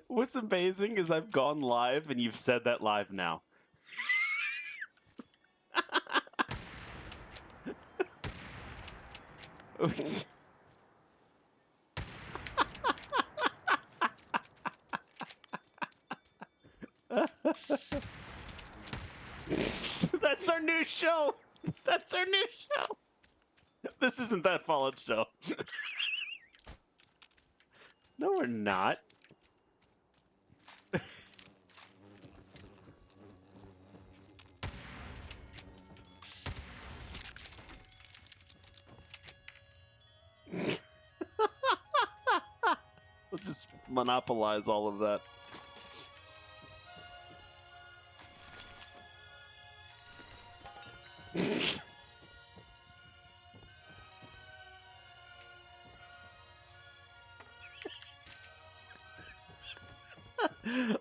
What's amazing is I've gone live and you've said that live now. That's our new show. That's our new show. This isn't that Fallout show. No, we're not. Let's just monopolize all of that.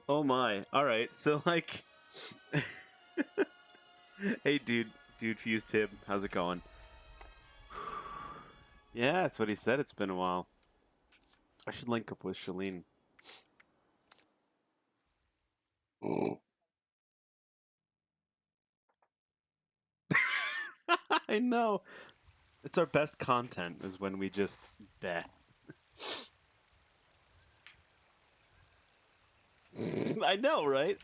Oh my. Alright, so like... Hey dude Fused Tib, how's it going? Yeah, that's what he said, it's been a while. I should link up with Shaline. I know. It's our best content, is when we just bet. I know, right?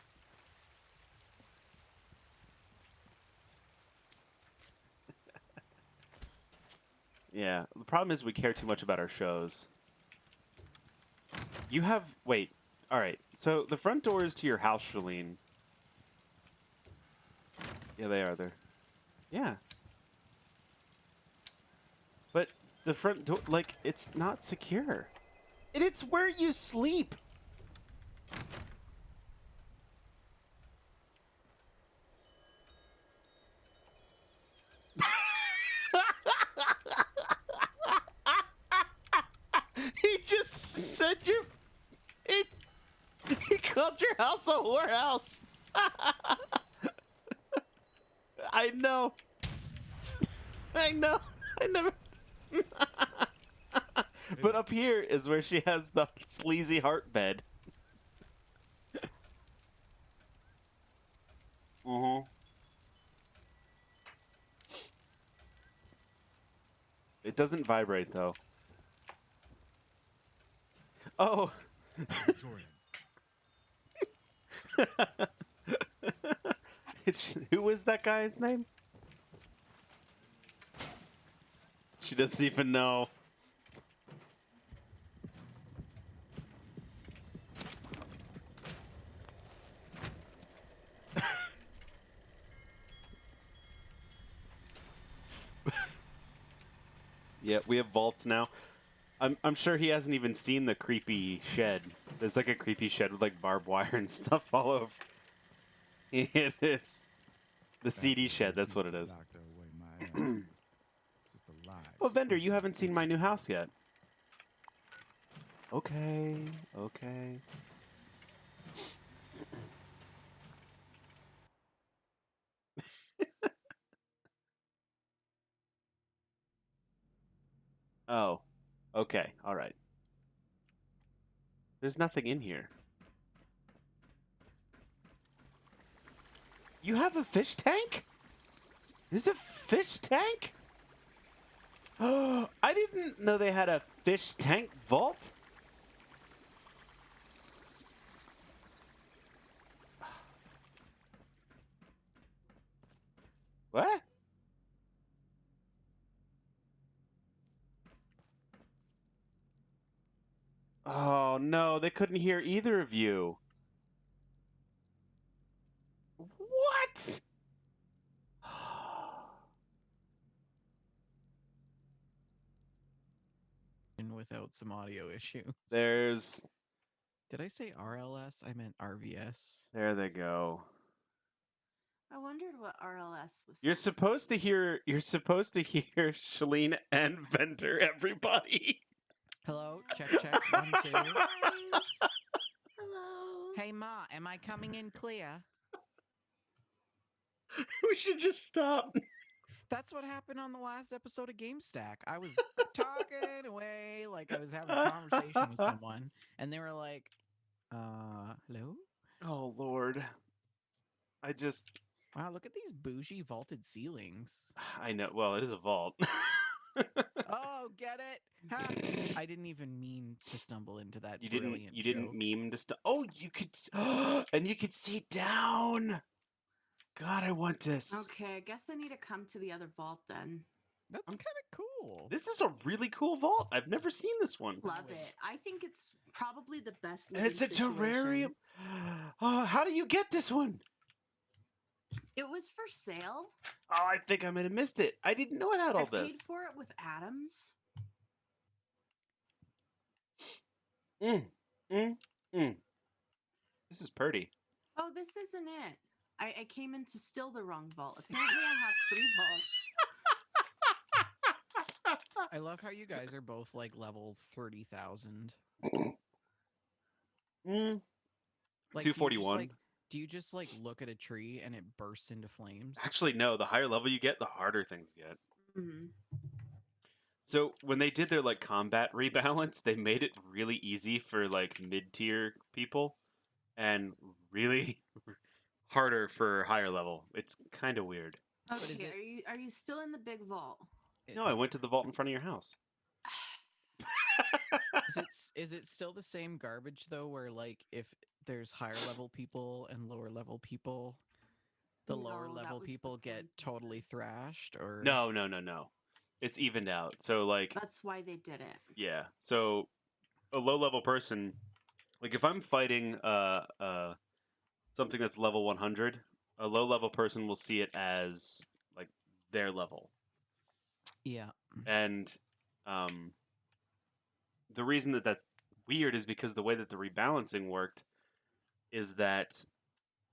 Yeah, the problem is we care too much about our shows. You have... Wait. Alright, so the front doors to your house, Shaline. Yeah, they are there. Yeah. But the front door, like, it's not secure. And it's where you sleep! He just said you... He called your house a whorehouse! I know. I know. I never... But up here is where she has the sleazy heart bed. It doesn't vibrate, though. Oh! Who was that guy's name? She doesn't even know. Yeah, we have vaults now. I'm sure he hasn't even seen the creepy shed. There's like a creepy shed with like barbed wire and stuff all over. It is. The CD shed, that's what it is. Oh, Vendor, you haven't seen my new house yet. Okay, okay. Oh, okay, all right. There's nothing in here. You have a fish tank? There's a fish tank? Oh, I didn't know they had a fish tank vault. What? Oh, no, they couldn't hear either of you. What? Without some audio issues. There's... Did I say RLS? I meant RVS. There they go. I wondered what RLS was. You're supposed to hear Shaline and Vendor, everybody. Hello, check, 1, 2. Hello. Hey Ma, am I coming in clear? We should just stop. That's what happened on the last episode of GameStack. I was talking away like I was having a conversation with someone, and they were like, Hello? Oh Lord, I just Wow, look at these bougie vaulted ceilings. I know. Well, it is a vault. Oh, get it? Ha! I didn't even mean to stumble into that You brilliant didn't joke. meme to stuff. Oh, you could and you could see down. God, I want this. Okay, I guess I need to come to the other vault then. That's kind of cool. This is a really cool vault. I've never seen this one. Love it. I think it's probably the best And living it's a situation. terrarium. Oh, how do you get this one? It was for sale. Oh, I think I might have missed it. I didn't know it had all I paid this. for it with atoms. Mm, mm. This is pretty. Oh, this isn't it. I came into still the wrong vault. Apparently, I have 3 vaults. I love how you guys are both like level 30,000. Mm. Like, 241. Do you just like look at a tree and it bursts into flames? Actually, no. The higher level you get, the harder things get. Mhm. So when they did their like combat rebalance, they made it really easy for like mid-tier people, and really harder for higher level. It's kind of weird. But is Okay, it- are you still in the big vault? No, I went to the vault in front of your house. Is it still the same garbage though, where like if there's higher level people and lower level people, the lower No, that level was the people get fun totally part. thrashed? Or No. It's evened out. So like, That's why they did it. yeah. So a low level person, like if I'm fighting something that's level 100, a low level person will see it as like their level. Yeah. And the reason that that's weird is because the way that the rebalancing worked is that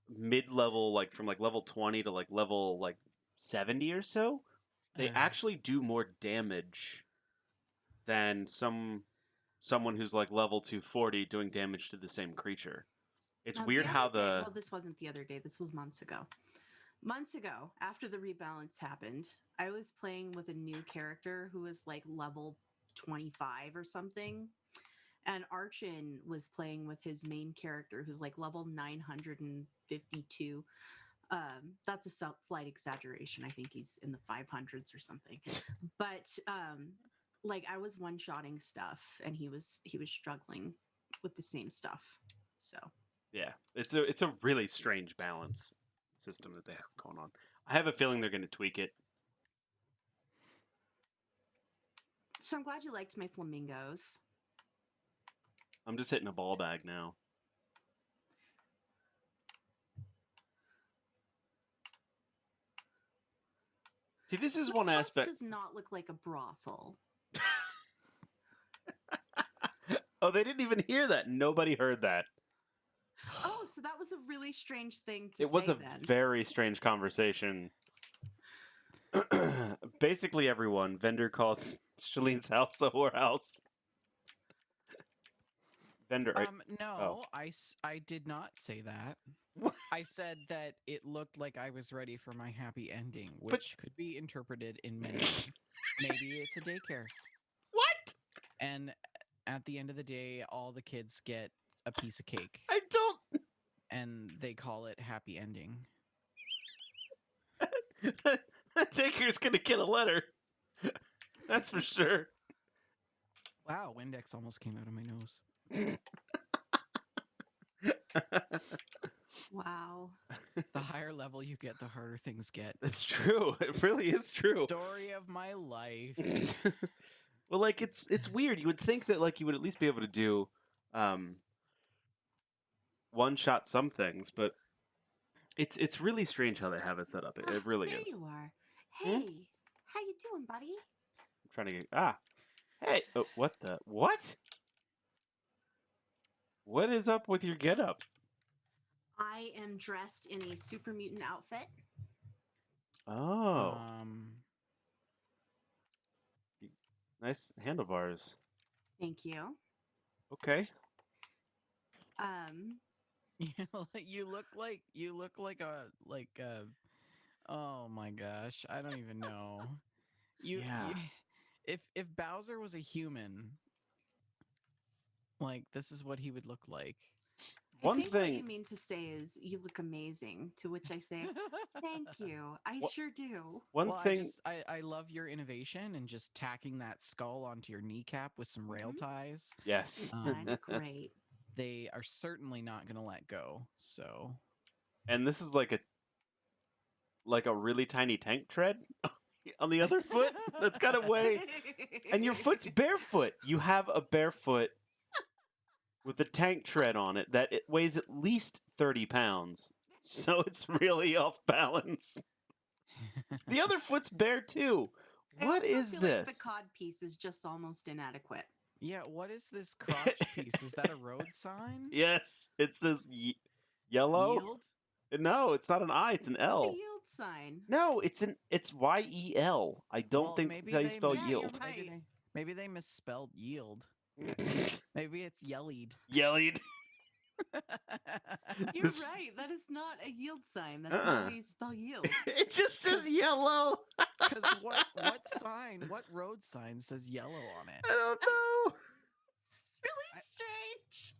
mid-level, like from like level 20 to like level like 70 or so, they actually do more damage than someone who's like level 240 doing damage to the same creature. It's Now, weird the how other day- the well, this wasn't the other day. This was months ago. Months ago, after the rebalance happened, I was playing with a new character who was like level 25 or something. And Archin was playing with his main character who's like level 952. That's a slight exaggeration. I think he's in the 500s or something. But like I was one-shotting stuff and he was struggling with the same stuff. So yeah, it's a really strange balance system that they have going on. I have a feeling they're going to tweak it. So I'm glad you liked my flamingos. I'm just hitting a ball bag now. See, this is My one house aspect. does not look like a brothel. Oh, they didn't even hear that. Nobody heard that. Oh, so that was a really strange thing to It was say a then. very strange conversation. Basically, everyone, Vendor called Shalene's house a whorehouse. Vendor, No, I did not say that. What? I said that it looked like I was ready for my happy ending, which could be interpreted in many ways. Maybe it's a daycare. What? And at the end of the day, all the kids get a piece of cake, I don't. and they call it happy ending. That taker's gonna get a letter. That's for sure. Wow, Windex almost came out of my nose. Wow. The higher level you get, the harder things get. That's true. It really is true. Story of my life. Well, like it's weird. You would think that like you would at least be able to do one shot some things, but it's really strange how they have it set up. It really there is. you are. Hey, how you doing, buddy? I'm trying to get Hey, oh, what the what? What is up with your getup? I am dressed in a super mutant outfit. Oh, nice handlebars. Thank you. Okay. You look like a oh my gosh, I don't even know. You if Bowser was a human, like this is what he would look like. I One think what you thing, mean to say is you look amazing, to which I say, thank you. I What- sure do. one Well, thing, I love your innovation and just tacking that skull onto your kneecap with some rail Mhm. ties. yes. And great. They are certainly not going to let go. So And this is like a really tiny tank tread on the other foot. That's got to weigh, and your foot's barefoot. You have a barefoot with a tank tread on it that it weighs at least 30 pounds. So it's really off balance. The other foot's bare too. I What also is feel like the this? cod piece is just almost inadequate. yeah, what is this crotch piece? Is that a road sign? Yes, it says yellow. Yield? No, it's not an I, it's an The L. yield sign. No, it's YEL. I don't Well, think maybe that's how you they spell Yeah, yield. you're right. Maybe they misspelled yield. Maybe it's yellied. Yellied. You're This- right. That is not a yield sign. That's Uh-uh. not how you spell yield. It just says yellow. Because what road sign says yellow on it? I don't know. It's really strange.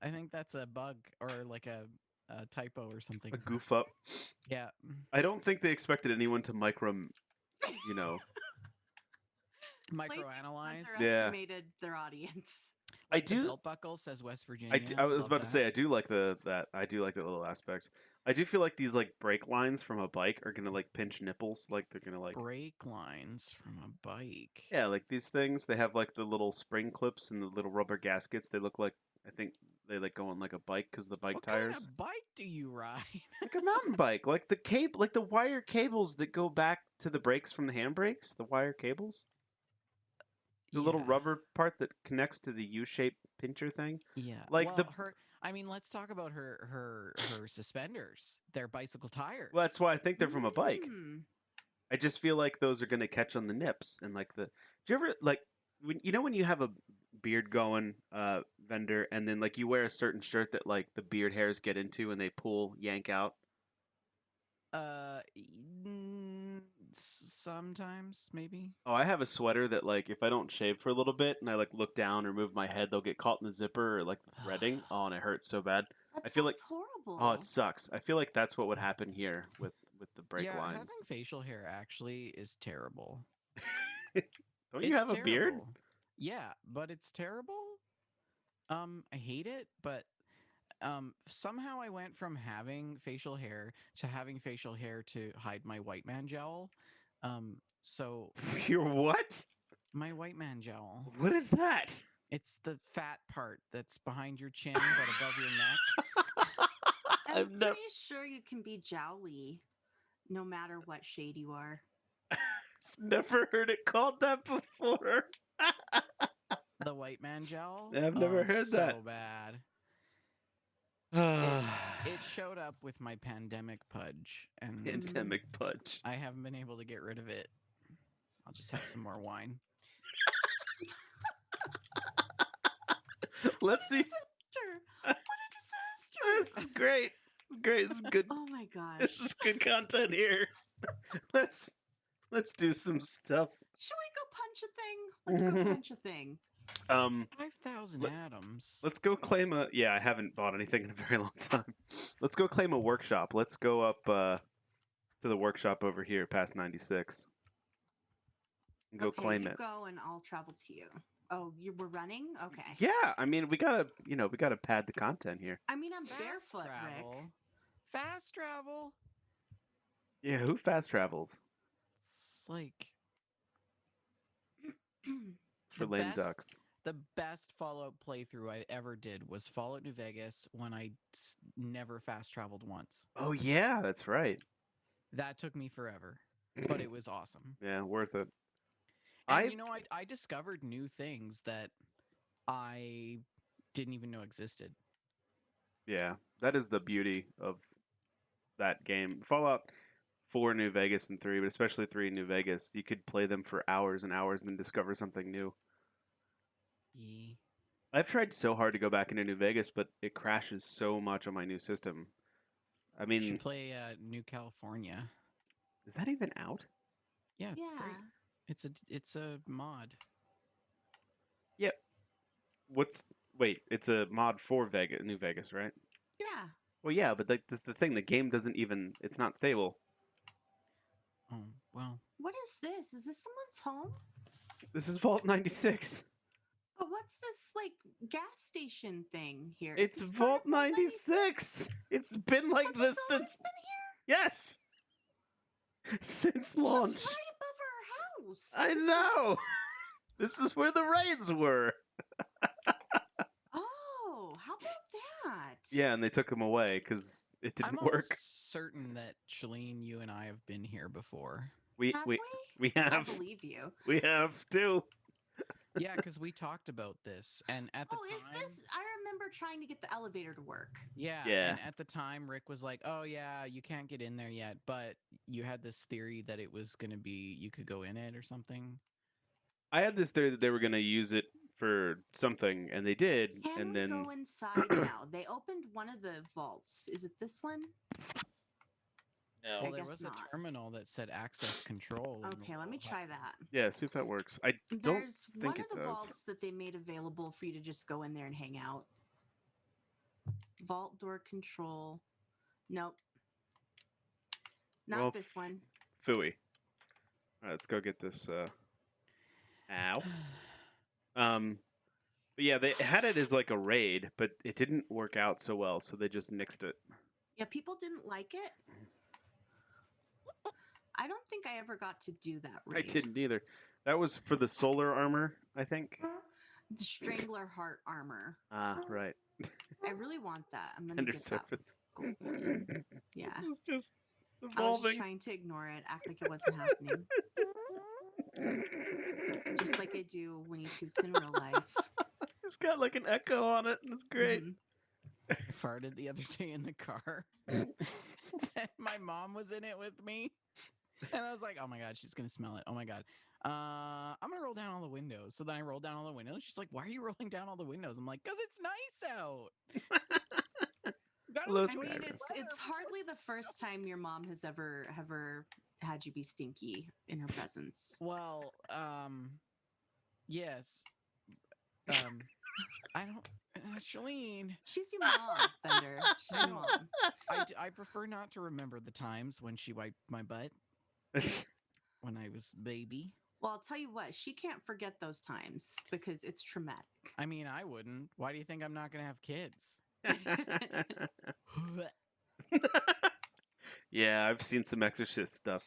I think that's a bug or like a typo or something. A goof up. Yeah. I don't think they expected anyone to you know. Microanalyze. Yeah. Underestimated their audience. I Like the do. belt buckle says West Virginia. I was Love about to that. say I do like I do like that little aspect. I do feel like these like brake lines from a bike are gonna like pinch nipples, like they're gonna like brake lines from a bike. yeah, like these things. They have like the little spring clips and the little rubber gaskets. They look like I think they like go on like a bike because the bike What tires. kind of bike do you ride? Like a mountain bike, like the cable, like the wire cables that go back to the brakes from the handbrakes. The wire cables, the little Yeah. rubber part that connects to the U-shaped pincher thing. Yeah. like well, her. I mean, let's talk about her suspenders. They're bicycle tires. Well, that's why I think they're from a bike. Mm. I just feel like those are going to catch on the nips and like the. Do you ever like when when you have a beard going, vendor, and then like you wear a certain shirt that like the beard hairs get into and they pull yank out? Sometimes maybe. Oh, I have a sweater that like if I don't shave for a little bit and I like look down or move my head, they'll get caught in the zipper or like the threading. Oh, and it hurts so bad. That I feel like- sounds horrible. Oh, it sucks. I feel like that's what would happen here with the brake yeah, lines. having facial hair actually is terrible. Don't you It's have a beard? terrible. Yeah, but it's terrible. I hate it, but somehow I went from having facial hair to having facial hair to hide my white man jowl. So You're what? my white man jowl. What is that? It's the fat part that's behind your chin but above your neck. I'm I've pretty never sure you can be jowly no matter what shade you are. never heard it called that before. The white man jowl. I've never it's heard that. So bad. It showed up with my pandemic pudge, and Pandemic pudge. I haven't been able to get rid of it. I'll just have some more wine. Let's see. Disaster! What a This disaster! is great. This is great. This is good. Oh my gosh. This is good content here. Let's do some stuff. Should we go punch a thing? Let's go punch a thing. 5,000 Let- atoms. Let's go claim a. Yeah, I haven't bought anything in a very long time. Let's go claim a workshop. Let's go up to the workshop over here, past 96. And go Okay, claim you it. go and I'll travel to you. Oh, you were running? Okay. Yeah, I mean we gotta pad the content here. I mean, I'm Fast barefoot, travel. Rick. Fast travel. Yeah, who fast travels? It's like It's for The lame best- ducks. the best Fallout playthrough I ever did was Fallout New Vegas when I never fast traveled once. Oh yeah, that's right. That took me forever, but it was awesome. Yeah, worth it. And I've- you know, I discovered new things that I didn't even know existed. Yeah, that is the beauty of that game. Fallout 4 New Vegas and 3, but especially 3 New Vegas, you could play them for hours and hours and then discover something new. Yeah. I've tried so hard to go back into New Vegas, but it crashes so much on my new system. I You mean, should play New California. is that even out? Yeah, it's Yeah. great. It's a mod. Wait, it's a mod for Vegas, New Vegas, right? Yeah. Well, yeah, but like, this is the thing. The game doesn't even. It's not stable. Oh, well. What is this? Is this someone's home? This is Vault 96. But what's this like gas station thing here? Is It's this part Vault of Vault 96. It's been like Has this this always since. been here? Yes. Since It's launch. just right above our house. I This know. is- This is where the raids were. Oh, how about that? Yeah, and they took him away because it didn't I'm work. almost certain that Shaline, you and I have been here before. We Have we we? we I have believe you. we have too. Yeah, because we talked about this, and at the Oh, is time, this? I remember trying to get the elevator to work. yeah, Yeah. and at the time, Rick was like, "Oh yeah, you can't get in there yet," but you had this theory that it was gonna be you could go in it or something. I had this theory that they were going to use it for something, and they did. Can and we then go inside now? They opened one of the vaults. Is it this one? no. Well, there guess was not. a terminal that said access control. in the Okay, let me little try hut. that. Yeah, see if that works. I don't There's think one it of the does. vaults that they made available for you to just go in there and hang out. Vault door control. Nope. Not Well, this one. Phooey. All right, let's go get this. Ow. But yeah, they had it as like a raid, but it didn't work out so well, so they just nixed it. Yeah, people didn't like it. I don't think I ever got to do that I raid. didn't either. That was for the solar armor, I think. The Strangler Heart armor. Ah, right. I really want that. I'm gonna Tender get that. surface. With gold. Yeah. It's just I was just evolving. trying to ignore it, act like it wasn't happening. Just like I do when he toots in real life. It's got like an echo on it, and it's great. Mhm. Farted the other day in the car. And my mom was in it with me. And I was like, oh my God, she's going to smell it. Oh my God. I'm going to roll down all the windows. So then I rolled down all the windows. She's like, why are you rolling down all the windows? I'm like, because it's nice out. Gotta Hello, look I sweet mean, in the it's weather it's before hardly the first time your mom has ever had you be stinky in her presence. Well, yes. I don't. Shaline, She's your mom, Thunder. She's your mom. I prefer not to remember the times when she wiped my butt when I was baby. Well, I'll tell you what, she can't forget those times because it's traumatic. I mean, I wouldn't. Why do you think I'm not going to have kids? Yeah, I've seen some Exorcist stuff.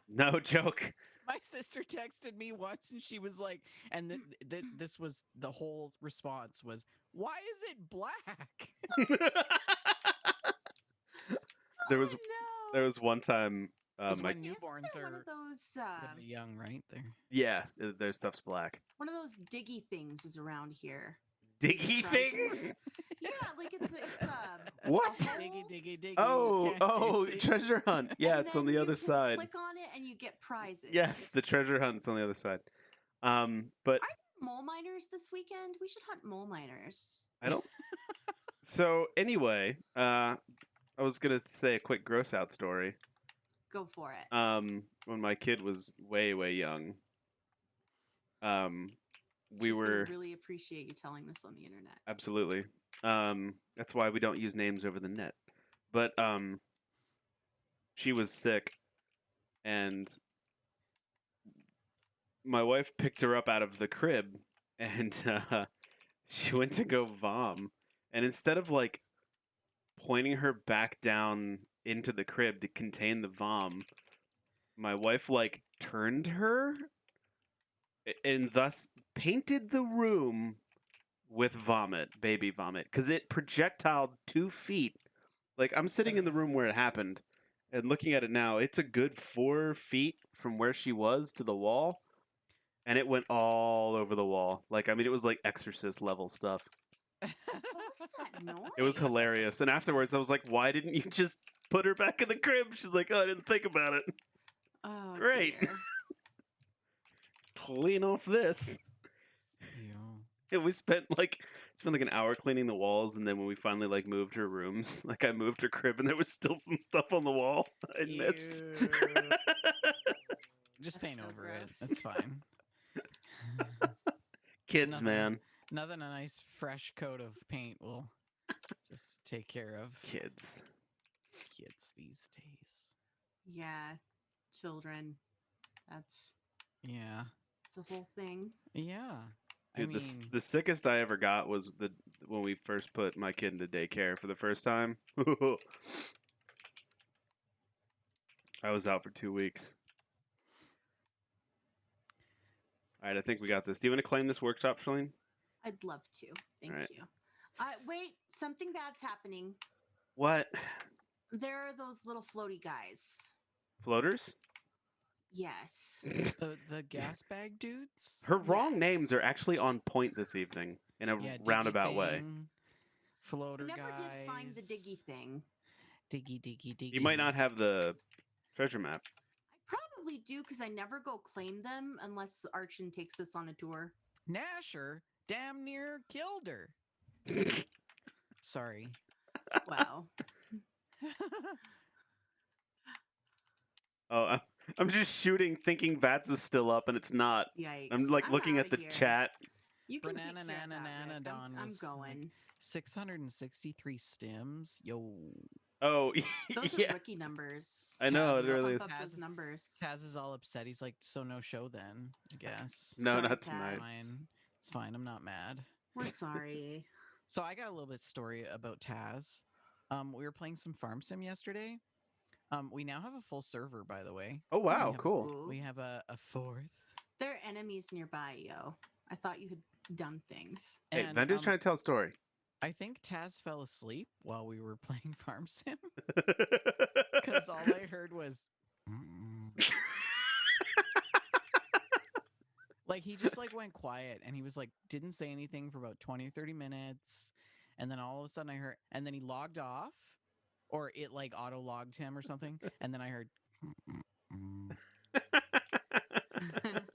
No joke. My sister texted me once and she was like, and this was the whole response was, why is it black? There was Oh, no. there was one time. Because My, when Isn't newborns there one are of those really young, right? They're yeah, their stuff's black. one of those diggy things is around here. Diggy Trousers. things. Yeah, like it's What? a hole, diggy, diggy, diggy. Oh, can't you oh, see? treasure hunt. Yeah, and it's on then the you other can side. Click on it and you get prizes. Yes, the treasure hunt's on the other side. But Mole miners this weekend. We should hunt mole miners. I don't. So anyway, I was gonna say a quick gross out story. Go for it. When my kid was way young, we She's gonna were really appreciate you telling this on the internet. absolutely. That's why we don't use names over the net. But she was sick, and my wife picked her up out of the crib, and she went to go vom, and instead of like pointing her back down into the crib to contain the vom, my wife like turned her and thus painted the room with vomit, baby vomit, because it projectiled 2 feet. Like, I'm sitting in the room where it happened and looking at it now, it's a good 4 feet from where she was to the wall, and it went all over the wall. Like, I mean, it was like Exorcist level stuff. What was that noise? It was hilarious. And afterwards, I was like, why didn't you just put her back in the crib? She's like, oh, I didn't think about it. Oh, Great. dear. Clean off this. Yeah. Yeah, we spent like an hour cleaning the walls, and then when we finally like moved her rooms, like I moved her crib, and there was still some stuff on the wall I missed. Ew. Just That's paint so over it. gross. That's fine. Kids, Nothing- man. Nothing a nice fresh coat of paint will take care of Kids. kids these days. Yeah, children. That's Yeah. it's a whole thing. Yeah. Dude, I mean, the sickest I ever got was when we first put my kid into daycare for the first time. I was out for 2 weeks. All right, I think we got this. Do you want to claim this workshop, Shaline? I'd love to. Thank Alright. you. Wait, something bad's happening. What? There are those little floaty guys. Floaters? Yes. the gas bag dudes. Her wrong names are Yes. actually on point this evening in a Yeah, Diggy roundabout way. thing, I Floater never guys. did find the diggy thing. Diggy. You might not have the treasure map. I probably do because I never go claim them unless Archon takes us on a tour. Nasher damn near killed her. Sorry. Wow. Oh, I'm just shooting thinking Vats is still up and it's not. Yikes. I'm like looking at outta the here. chat. You can Banana take care of that, nana Rick. Don I'm was like, going. 663 stims. Yo. Oh, Those yeah. are rookie numbers. I know, Taz it is really Pump is. up those numbers. Taz is all upset. He's like, so no show then, I guess. No, Sorry, not Taz. tonight. Fine. It's fine. I'm not mad. We're sorry. So I got a little bit story about Taz. We were playing some farm sim yesterday. We now have a full server, by the way. Oh, wow, we have, cool. Ooh. We have a fourth. There are enemies nearby, yo. I thought you had done things. Hey, And, Vendor's trying to tell a story. I think Taz fell asleep while we were playing farm sim because all I heard was. Like he just like went quiet and he was like didn't say anything for about 20 or 30 minutes, and then all of a sudden I heard, and then he logged off, or it like auto logged him or something, and then I heard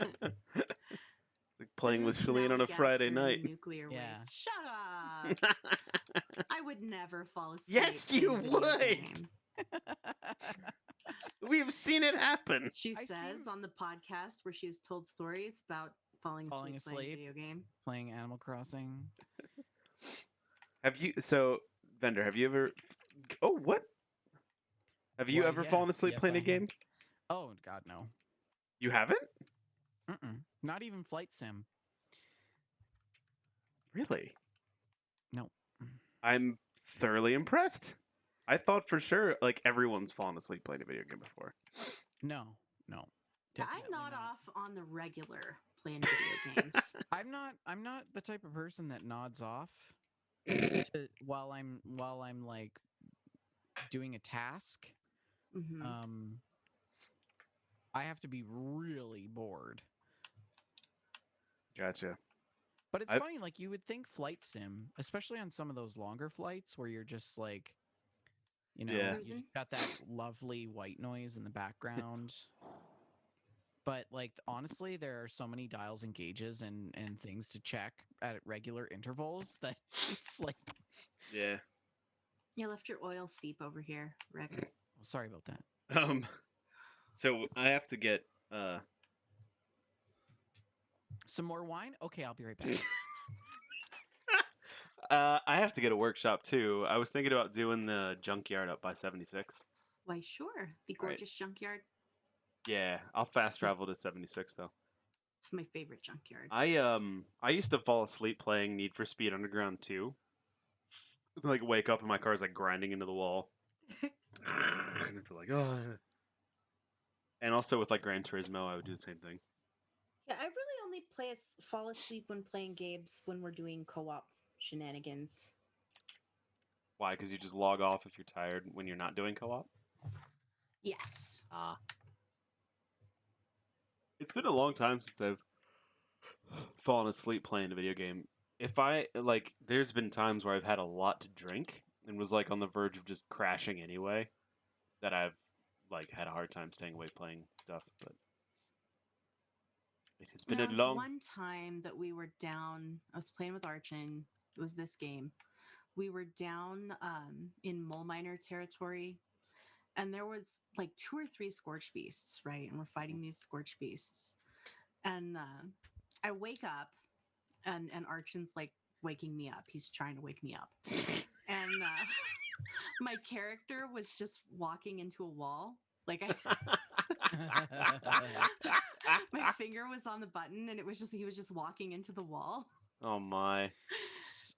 It's like playing with This is Shaline on a Nelly Friday Gaster in night. Nuclear Yeah. waste. Shut up! I would never fall asleep. Yes, playing you a video would. game. We've seen it happen. She I says seem- on the podcast where she has told stories about falling Falling asleep playing a asleep. video game. playing Animal Crossing. Have you, so, Vendor, have you ever, oh, what? Have you Why, ever fallen yes, asleep yes, playing I a game? Oh God, no. You haven't? Not even flight sim. Really? No. I'm thoroughly impressed. I thought for sure, like, everyone's fallen asleep playing a video game before. No. Yeah, definitely I'm not not. off on the regular playing video games. I'm not the type of person that nods off to while I'm like doing a task. Mhm. I have to be really bored. Gotcha. But it's I- funny, like you would think flight sim, especially on some of those longer flights where you're just like, you know, Yeah. you Cruising. got that lovely white noise in the background. But like honestly, there are so many dials and gauges and things to check at regular intervals that it's like, Yeah. You left your oil seep over here, Rick. oh, sorry about that. So I have to get, Some more wine? Okay, I'll be right back. I have to get a workshop too. I was thinking about doing the junkyard up by 76. Why, sure. The Right. gorgeous junkyard. Yeah, I'll fast travel to 76 though. It's my favorite junkyard. I used to fall asleep playing Need for Speed Underground 2. Like wake up and my car's like grinding into the wall. And it's like, oh. And also with like Gran Turismo, I would do the same thing. Yeah, I really only fall asleep when playing games when we're doing co-op shenanigans. Why? Because you just log off if you're tired when you're not doing co-op? Yes. Ah. It's been a long time since I've fallen asleep playing a video game. If I, like, there's been times where I've had a lot to drink and was, like, on the verge of just crashing anyway, that I've, like, had a hard time staying awake playing stuff, but it has been There a was long... one time that we were down. I was playing with Archon. It was this game. We were down in mole miner territory, and there was like 2 or 3 scorch beasts, right? And we're fighting these scorch beasts, and I wake up, and Archon's like waking me up. He's trying to wake me up, and my character was just walking into a wall. Like my finger was on the button, and he was just walking into the wall. Oh my!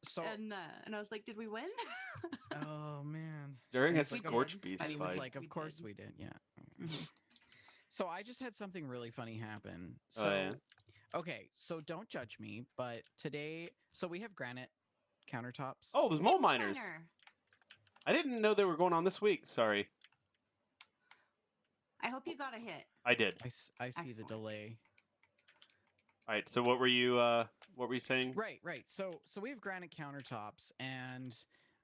So, And I was like, "Did we win?" oh man. During And a he's like, Scorch did. Beast and he was fight. like, "Of We course did. we did." Yeah. Mhm. So I just had something really funny happen. Oh, So, yeah? okay, so don't judge me, but today, so we have granite countertops. Oh, there's Hey, mole Mole miners. Miner. I didn't know they were going on this week. Sorry. I hope you got a hit. I did. I see the Excellent. delay. All right. So what were you saying? Right. So we have granite countertops, and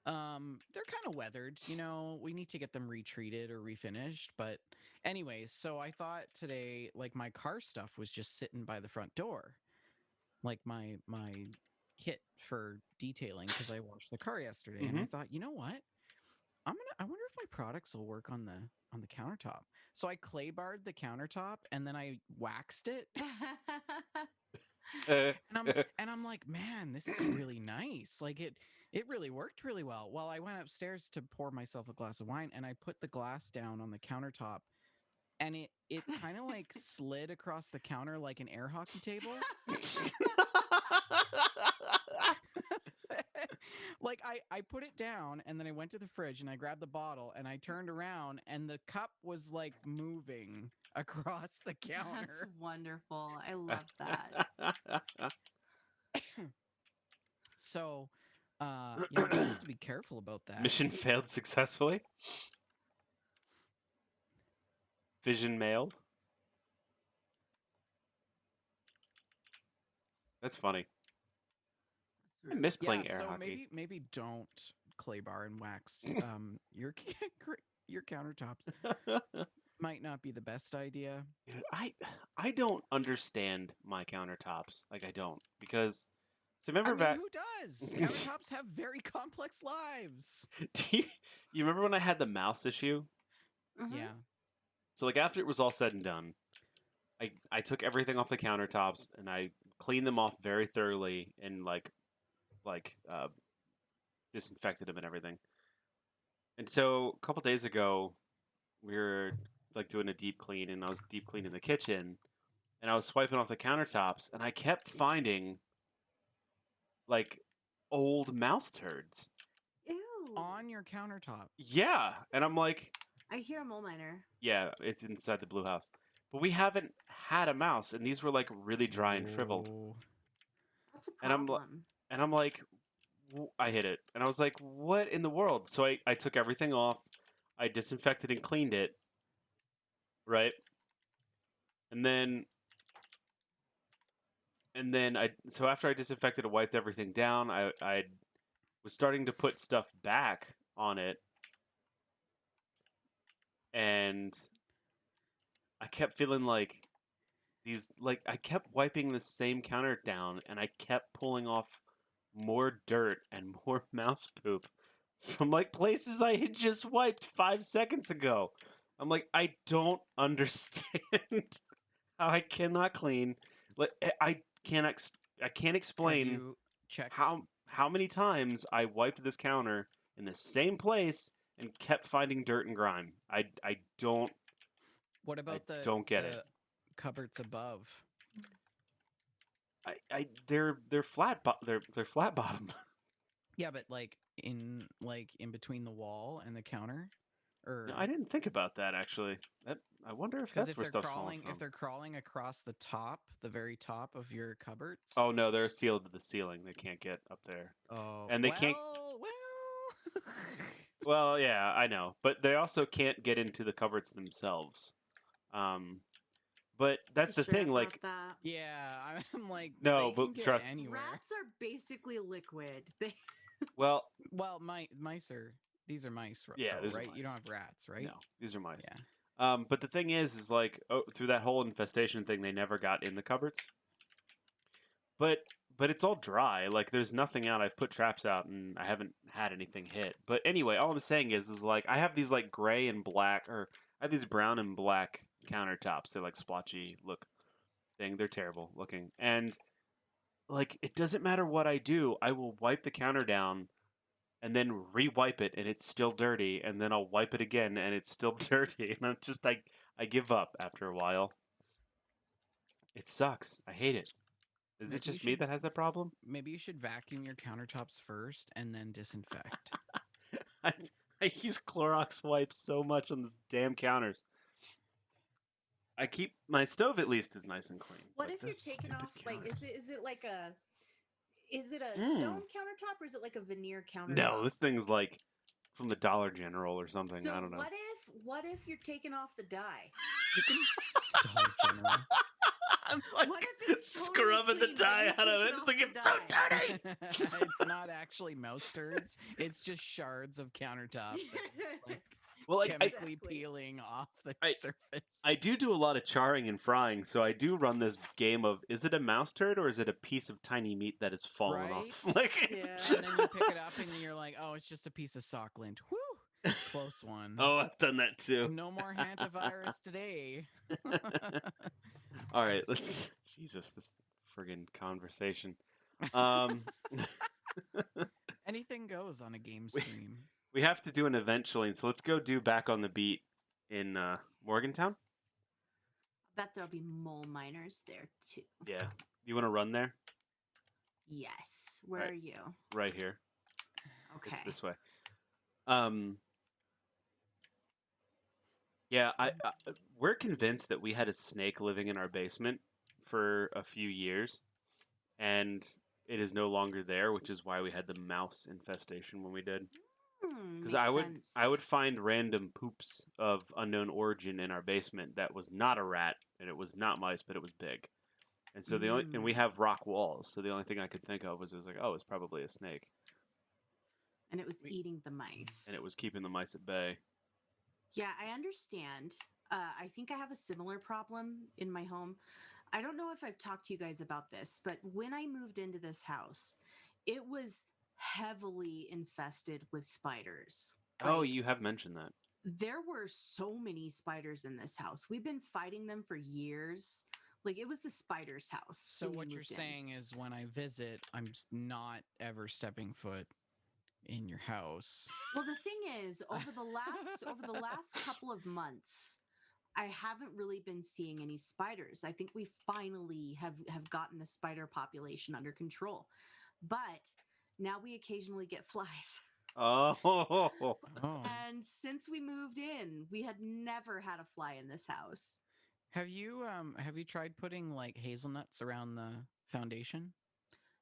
they're kind of weathered. You know, we need to get them retreated or refinished. But anyways, so I thought today, like my car stuff was just sitting by the front door, like my kit for detailing because I washed the car yesterday, and I thought, you know what? I wonder if my products will work on the countertop. So I clay barred the countertop and then I waxed it. And I'm like, man, this is really nice. Like it really worked really well. Well, I went upstairs to pour myself a glass of wine and I put the glass down on the countertop and it kind of like slid across the counter like an air hockey table. Like I put it down and then I went to the fridge and I grabbed the bottle and I turned around and the cup was like moving across the That's counter. wonderful. I love that. So you know, you have to be careful about that. Mission failed successfully. Vision mailed. That's funny. I miss playing air so hockey. maybe don't clay bar and wax your your countertops. Might not be the best idea. Dude, I don't understand my countertops. Like I don't because so I remember mean, back. who does? Countertops have very complex lives. Do you remember when I had the mouse issue? Mhm. Yeah. So like after it was all said and done, I took everything off the countertops and I cleaned them off very thoroughly and disinfected them and everything. And so a couple days ago, we were like doing a deep clean, and I was deep cleaning the kitchen, and I was swiping off the countertops, and I kept finding like old mouse turds. Ew. On your countertop. Yeah, and I'm like, I hear a mole miner. yeah, it's inside the blue house, but we haven't had a mouse, and these were like really dry and shriveled, Oh. That's a and problem. I'm like, I hit it, and I was like, what in the world? So I took everything off, I disinfected and cleaned it, right, and then so after I disinfected and wiped everything down, I was starting to put stuff back on it, and I kept feeling like I kept wiping the same counter down, and I kept pulling off more dirt and more mouse poop from like places I had just wiped 5 seconds ago. I'm like, I don't understand how I cannot clean. Like I can't explain Have you checked how many times I wiped this counter in the same place and kept finding dirt and grime. I don't what about the don't get it. cupboards above? They're they're flat bottom. Yeah, but like in between the wall and the counter, or No, I didn't think about that actually. I wonder if because that's where stuff's falling from. if they're crawling across the top, the very top of your cupboards. Oh no, they're sealed to the ceiling. They can't get up there. Oh, And they can't. Well. Well, yeah, I know, but they also can't get into the cupboards themselves. But that's the Sure thing. about Like, that. Yeah, I'm like, No, they but can get trust- anywhere. Rats are basically liquid. They well, Well, mice are these are mice, Yeah, though, these are right? You don't mice. have rats, right? no, these are mice. Yeah. But the thing is like, through that whole infestation thing, they never got in the cupboards. But it's all dry. Like, there's nothing out. I've put traps out, and I haven't had anything hit. But anyway, all I'm saying is like, I have these like gray and black, or I have these brown and black countertops. They're like splotchy look thing. They're terrible looking, and like, it doesn't matter what I do. I will wipe the counter down, and then re-wipe it and it's still dirty, and then I'll wipe it again and it's still dirty, and I'm just like, I give up after a while. It sucks. I hate it. Is it Maybe you just me should that has that problem? maybe you should vacuum your countertops first and then disinfect. I, I use Clorox wipes so much on the damn counters. I keep my stove at least is nice and clean. What but if you're those taking stupid off like counters. is it like a is it a Mm. stone countertop or is it like a veneer countertop? No, this thing's like from the Dollar General or something. So I don't know. what if you're taking off the dye? You can Dollar General. I'm like What if it's totally scrubbing the clean, but dye you're out of it. taking It's off like the it's so dye? dirty. It's not actually mouse turds. It's just shards of countertop that are, like, Well, like chemically Exactly. peeling off the I- surface. I do a lot of charring and frying, so I do run this game of is it a mouse turd or is it a piece of tiny meat that has fallen off? Right? Like, Yeah. And then you pick it up and you're like, oh, it's just a piece of sock lint. Whew, close one. oh, I've done that too. No more hantavirus today. All right, let's. Jesus, this friggin' conversation. Um, Anything goes on a game stream. we have to do an eventually, so let's go do Back on the Beat in Morgantown. Bet there'll be mole miners there too. Yeah, you want to run there? Yes. Where Right. are you? Right here. Okay. It's this way. Yeah, we're convinced that we had a snake living in our basement for a few years, and it is no longer there, which is why we had the mouse infestation when we did. Because I would find random poops of unknown origin in our basement that was not a rat and it was not mice, but it was big. And so and we have rock walls, so the only thing I could think of was it was like, oh, it's probably a snake, And it was eating the mice. and it was keeping the mice at bay. Yeah, I understand. I think I have a similar problem in my home. I don't know if I've talked to you guys about this, but when I moved into this house, it was heavily infested with spiders. Oh, Like, you have mentioned that. there were so many spiders in this house. We've been fighting them for years. Like, it was the spider's house. So when we what you're moved in. saying is when I visit, I'm not ever stepping foot in your house. Well, the thing is, over the last couple of months, I haven't really been seeing any spiders. I think we finally have gotten the spider population under control. But now we occasionally get flies. Oh, Oh. And since we moved in, we had never had a fly in this house. Have you tried putting like hazelnuts around the foundation?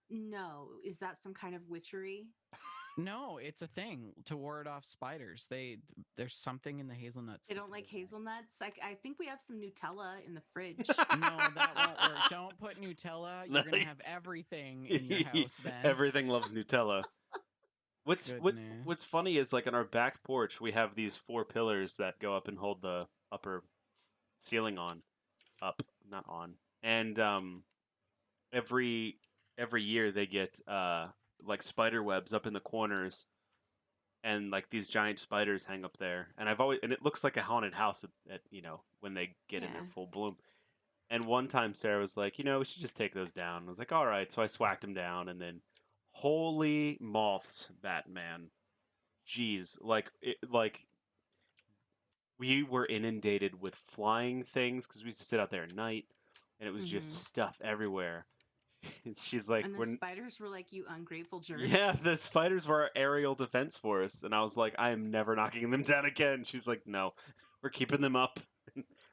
No, is that some kind of witchery? No, it's a thing to ward off spiders. There's something in the hazelnuts. They that don't like does that. hazelnuts. I think we have some Nutella in the fridge. No, that won't work. Don't put Nutella. You're gonna have Nice. everything in your house then. Everything loves Nutella. What's Goodness. funny is like on our back porch we have these 4 pillars that go up and hold the upper ceiling up, not on. And every year they get like spider webs up in the corners, and like these giant spiders hang up there. And it looks like a haunted house at when they get in their Yeah. full bloom. And one time Sarah was like, we should just take those down. I was like, all right. So I swacked them down, and then holy moths, Batman. Jeez, like we were inundated with flying things because we used to sit out there at night, and it was just stuff everywhere. And she's like, And the spiders were like, you ungrateful jerks. yeah, the spiders were our aerial defense for us. And I was like, I am never knocking them down again. She's like, no, we're keeping them up.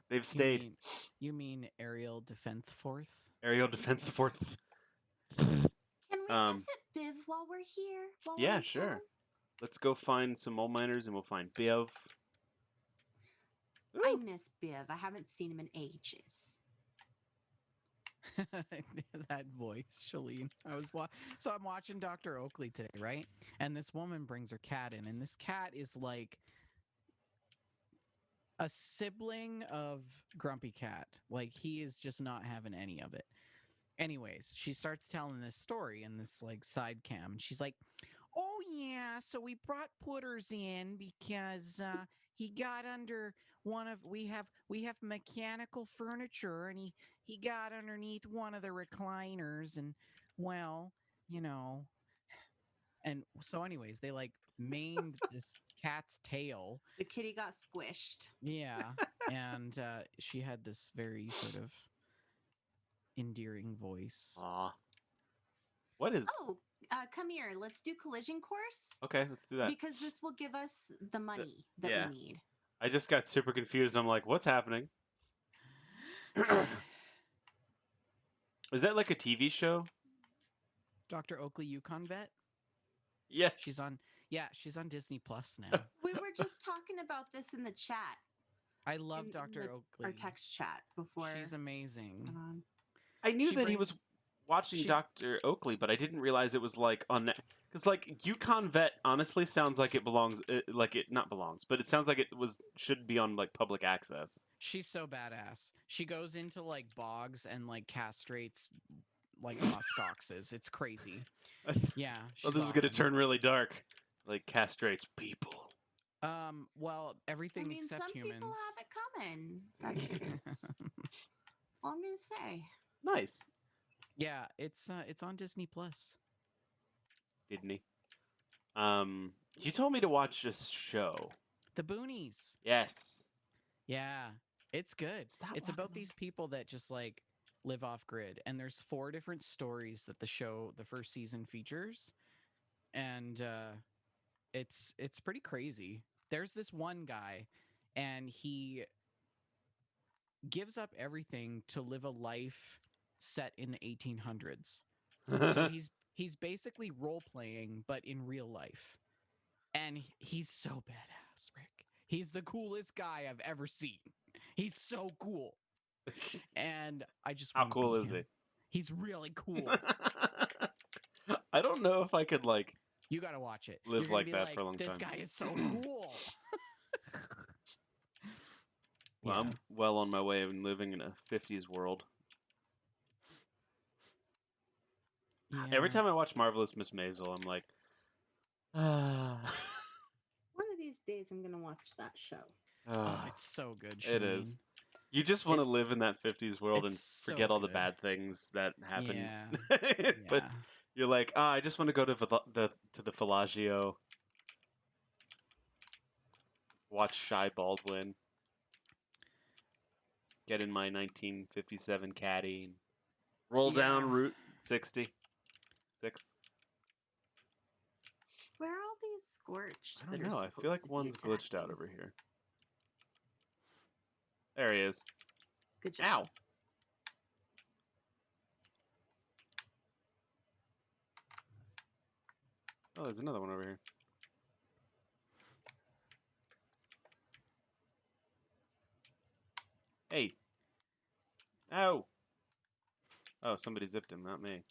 They've stayed. You mean aerial defense force? Aerial defense force. Can we Um, visit Biv while we're here? While we're Yeah, in sure. town? Let's go find some mole miners, and we'll find Biv. I Ooh. miss Biv. I haven't seen him in ages. That voice, Shaline. So I'm watching Dr. Oakley today, right? And this woman brings her cat in, and this cat is like a sibling of Grumpy Cat. Like, he is just not having any of it. Anyways, she starts telling this story in this like side cam, and she's like, "Oh yeah, so we brought Putters in because he got under we have mechanical furniture, and he got underneath one of the recliners, and well, And so, anyways, they like maimed this cat's tail. The kitty got squished. Yeah, and she had this very sort of endearing voice. Aw. What is? Oh, come here. Let's do collision course Okay, let's do that. because this will give us the money that yeah. we need. I just got super confused. I'm like, what's happening? Is that like a TV show? Dr. Oakley Yukon Vet. Yes. She's on. Yeah, she's on Disney Plus now. We were just talking about this in the chat. I love in Dr. the- Oakley. Our text chat before. She's amazing. I knew She that he was brings- watching she- Dr. Oakley, but I didn't realize it was like on because like Yukon Vet honestly sounds like it belongs like it not belongs, but it sounds like it should be on like public access. She's so badass. She goes into like bogs and like castrates like muskoxes. It's crazy. Yeah. Oh, she's this is gonna awesome. turn really dark. Like castrates people. Well, everything I mean, except some humans. people have it coming. That's all I'm gonna say. Nice, Yeah, it's on Disney Plus. didn't he? You told me to watch this show. The Boonies. Yes. Yeah, it's good. Stop It's walking about these people that just like live off grid, and there's 4 different stories that the first season features, and it's pretty crazy. There's this one guy, and he gives up everything to live a life set in the 1800s. So he's basically role playing, but in real life, and he's so badass, Rick. He's the coolest guy I've ever seen. He's so cool, and I just How wanna cool be is him. he? He's really cool. I don't know if I could like You gotta watch it. Live You're gonna like be that for a long This time." guy is so cool. Well, Yeah. I'm well on my way of living in a 50s world. Every Yeah. time I watch Marvelous Miss Maisel, I'm like, ah. One of these days, I'm gonna watch that show. Oh, it's so good. It Shaline. is. You just want to It's- live in that 50s world and it's so forget all the good. bad things that happened. Yeah. But Yeah. you're like, I just want to go to the Fellagio, watch Shy Baldwin, get in my 1957 caddy, and roll down Yeah. Route 66. Where are all these scorched? I that don't are know. I feel supposed like to be one's glitched out attacking? over here. There he is. Good job. Ow. Oh, there's another one over here. Hey. Ow. Oh, somebody zipped him, not me.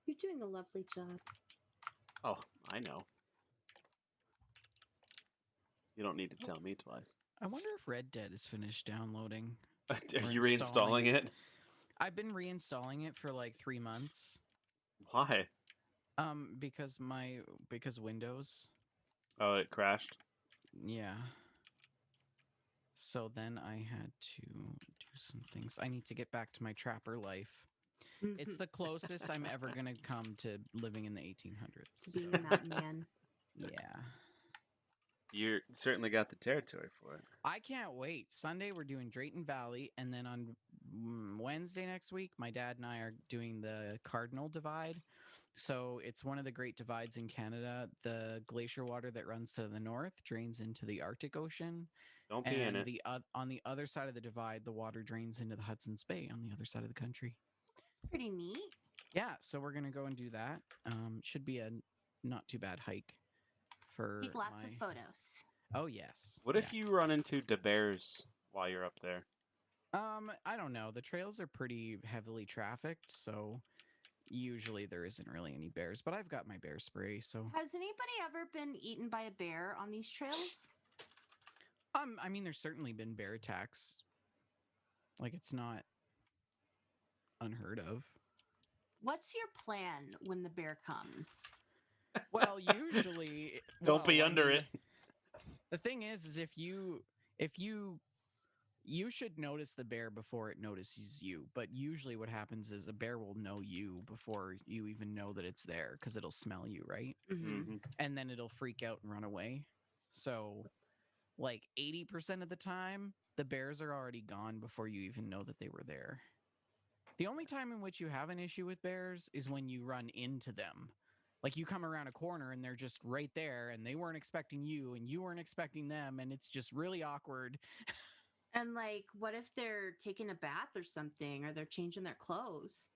You're doing a lovely job. Oh, I know. You don't need to tell me twice. I wonder if Red Dead is finished downloading. Are Or you reinstalling installing. it? I've been reinstalling it for like 3 months. Why? Because Windows. Oh, it crashed. Yeah. So then I had to do some things. I need to get back to my trapper life. It's the closest I'm ever gonna come to living in the 1800s. being a mountain man. Yeah. You certainly got the territory for it. I can't wait. Sunday we're doing Drayton Valley, and then on Wednesday next week, my dad and I are doing the Cardinal Divide. So it's one of the great divides in Canada. The glacier water that runs to the north drains into the Arctic Ocean, Don't be in and it. on the other side of the divide, the water drains into the Hudson's Bay on the other side of the country. Pretty neat. Yeah, so we're gonna go and do that. Should be a not too bad hike for Take lots my... of photos. Oh yes. What if you run into the bears while you're up there? I don't know. The trails are pretty heavily trafficked, so usually there isn't really any bears. But I've got my bear spray, so Has anybody ever been eaten by a bear on these trails? I mean, there's certainly been bear attacks. Like it's not unheard of. What's your plan when the bear comes? Well, usually Don't be well, I under mean, it. The thing is if you You should notice the bear before it notices you, but usually what happens is a bear will know you before you even know that it's there because it'll smell you, right? Hmm. And then it'll freak out and run away. So, like 80% of the time, the bears are already gone before you even know that they were there. The only time in which you have an issue with bears is when you run into them. Like you come around a corner and they're just right there and they weren't expecting you and you weren't expecting them and it's just really awkward. And like, what if they're taking a bath or something, or they're changing their clothes,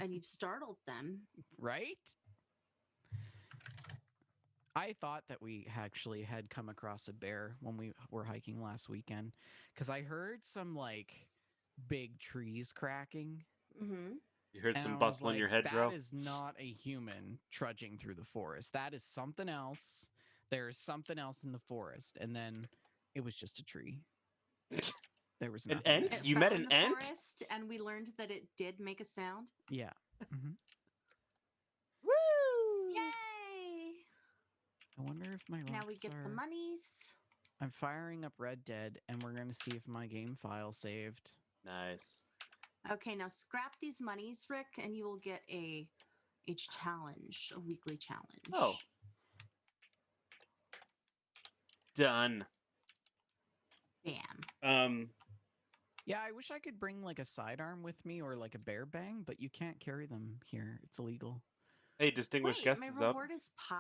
and you've startled them? Right? I thought that we actually had come across a bear when we were hiking last weekend because I heard some like big trees cracking. Mm-hmm. You heard And some I was bustle in your like, hedgerow? that is not a human trudging through the forest. That is something else. There's something else in the forest. And then it was just a tree. There was An nothing ent? there. It You fell met in an the ent? forest, and we learned that it did make a sound. Yeah. hmm Woo! Yay! I wonder if my Now we get the Rockstar... monies. I'm firing up Red Dead, and we're going to see if my game file saved. Nice. Okay, now scrap these monies, Rick, and you will get a challenge, a weekly challenge. Oh. Done. Bam. Yeah, I wish I could bring like a sidearm with me or like a bear bang, but you can't carry them here. It's illegal. Hey, distinguished Wait, guest my is up. reward is pie?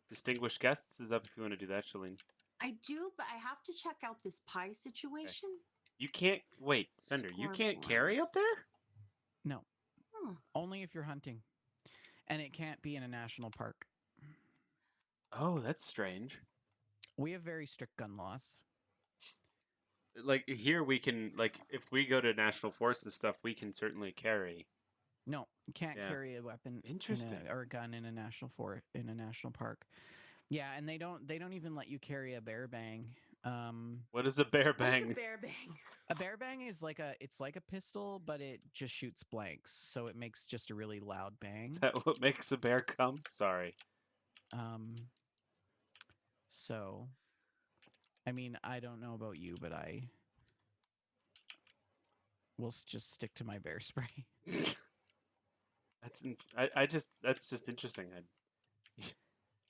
Distinguished guests is up if you want to do that, Shaline. I do, but I have to check out this pie situation. You can't wait, Fender. You can't Scoreboard. carry up there? No, Huh. only if you're hunting. And it can't be in a national park. Oh, that's strange. We have very strict gun laws. Like here, we can if we go to national forests and stuff, we can certainly carry. No, you can't Yeah. carry a weapon Interesting. or a gun in a national park. Yeah, and they don't even let you carry a bear bang. What is a bear What is bang? a bear bang? A bear bang is it's like a pistol, but it just shoots blanks, so it makes just a really loud bang. Is that what makes a bear come? Sorry. So, I mean, I don't know about you, but I will just stick to my bear spray. That's just interesting.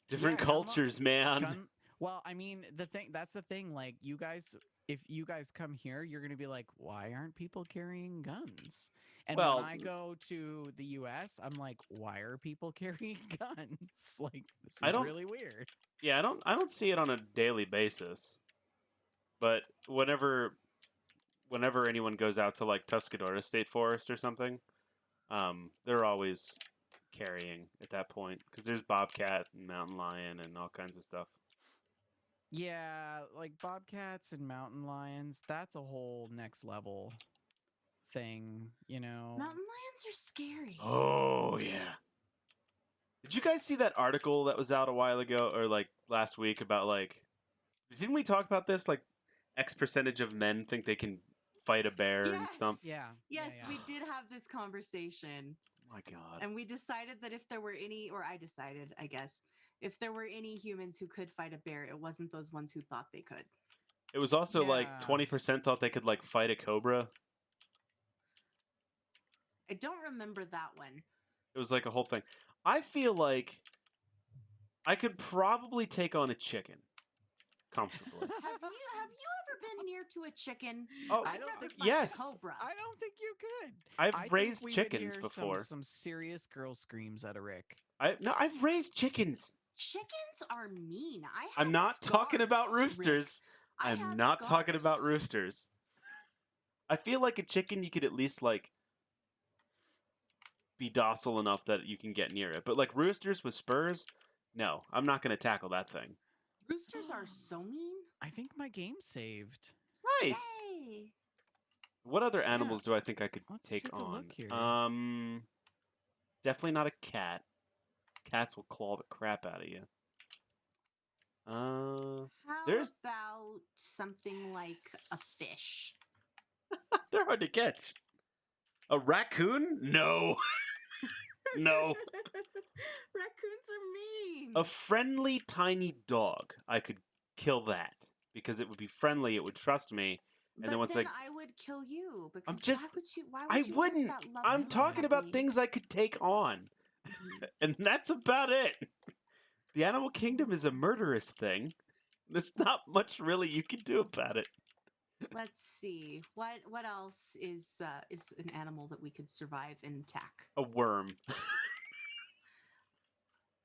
Different Yeah, cultures, man. Well, I mean, that's the thing. Like, you guys, if you guys come here, you're gonna be like, why aren't people carrying guns? And Well- when I go to the U.S., I'm like, why are people carrying guns? Like, this I is don't- really weird. Yeah, I don't see it on a daily basis. But whenever anyone goes out to like Tuscadora State Forest or something, they're always carrying at that point because there's bobcat and mountain lion and all kinds of stuff. Yeah, like bobcats and mountain lions, that's a whole next level thing, you know. Mountain lions are scary. Oh yeah. Did you guys see that article that was out a while ago or like last week about like? Didn't we talk about this? Like, X percentage of men think they can fight a bear and Yes. stuff. Yeah. Yes, yeah, we did have this conversation. Oh my God. And we decided that if there were any, or I decided, I guess, if there were any humans who could fight a bear, it wasn't those ones who thought they could. It was also like Yeah. 20% thought they could like fight a cobra. I don't remember that one. It was like a whole thing. I feel like I could probably take on a chicken comfortably. Have you ever been near to a chicken? Oh, I'd I don't rather think- fight yes. a cobra. I don't think you could. I've I think raised we would chickens hear before. Some serious girl screams at a Rick. I've raised chickens. Chickens are mean. I'm not talking about scars, Rick. roosters. I I'm have not talking about scars. roosters. I feel like a chicken you could at least like be docile enough that you can get near it. But like roosters with spurs, no, I'm not going to tackle that thing. Roosters are so mean. I think my game saved. Nice. Yay. What other animals do I think I could Let's take take a on? look here. Definitely not a cat. Cats will claw the crap out of you. How There's- about something like a fish? They're hard to catch. A raccoon? No. No. Raccoons are mean. A friendly tiny dog. I could kill that. because it would be friendly, it would trust me. And But then once then I would kill you because just- why would I you wouldn't. risk that love I'm for talking a about puppy? things I could take on. Mhm. And that's about it. The animal kingdom is a murderous thing. There's not much really you can do about it. Let's see. What else is an animal that we could survive and attack? A worm.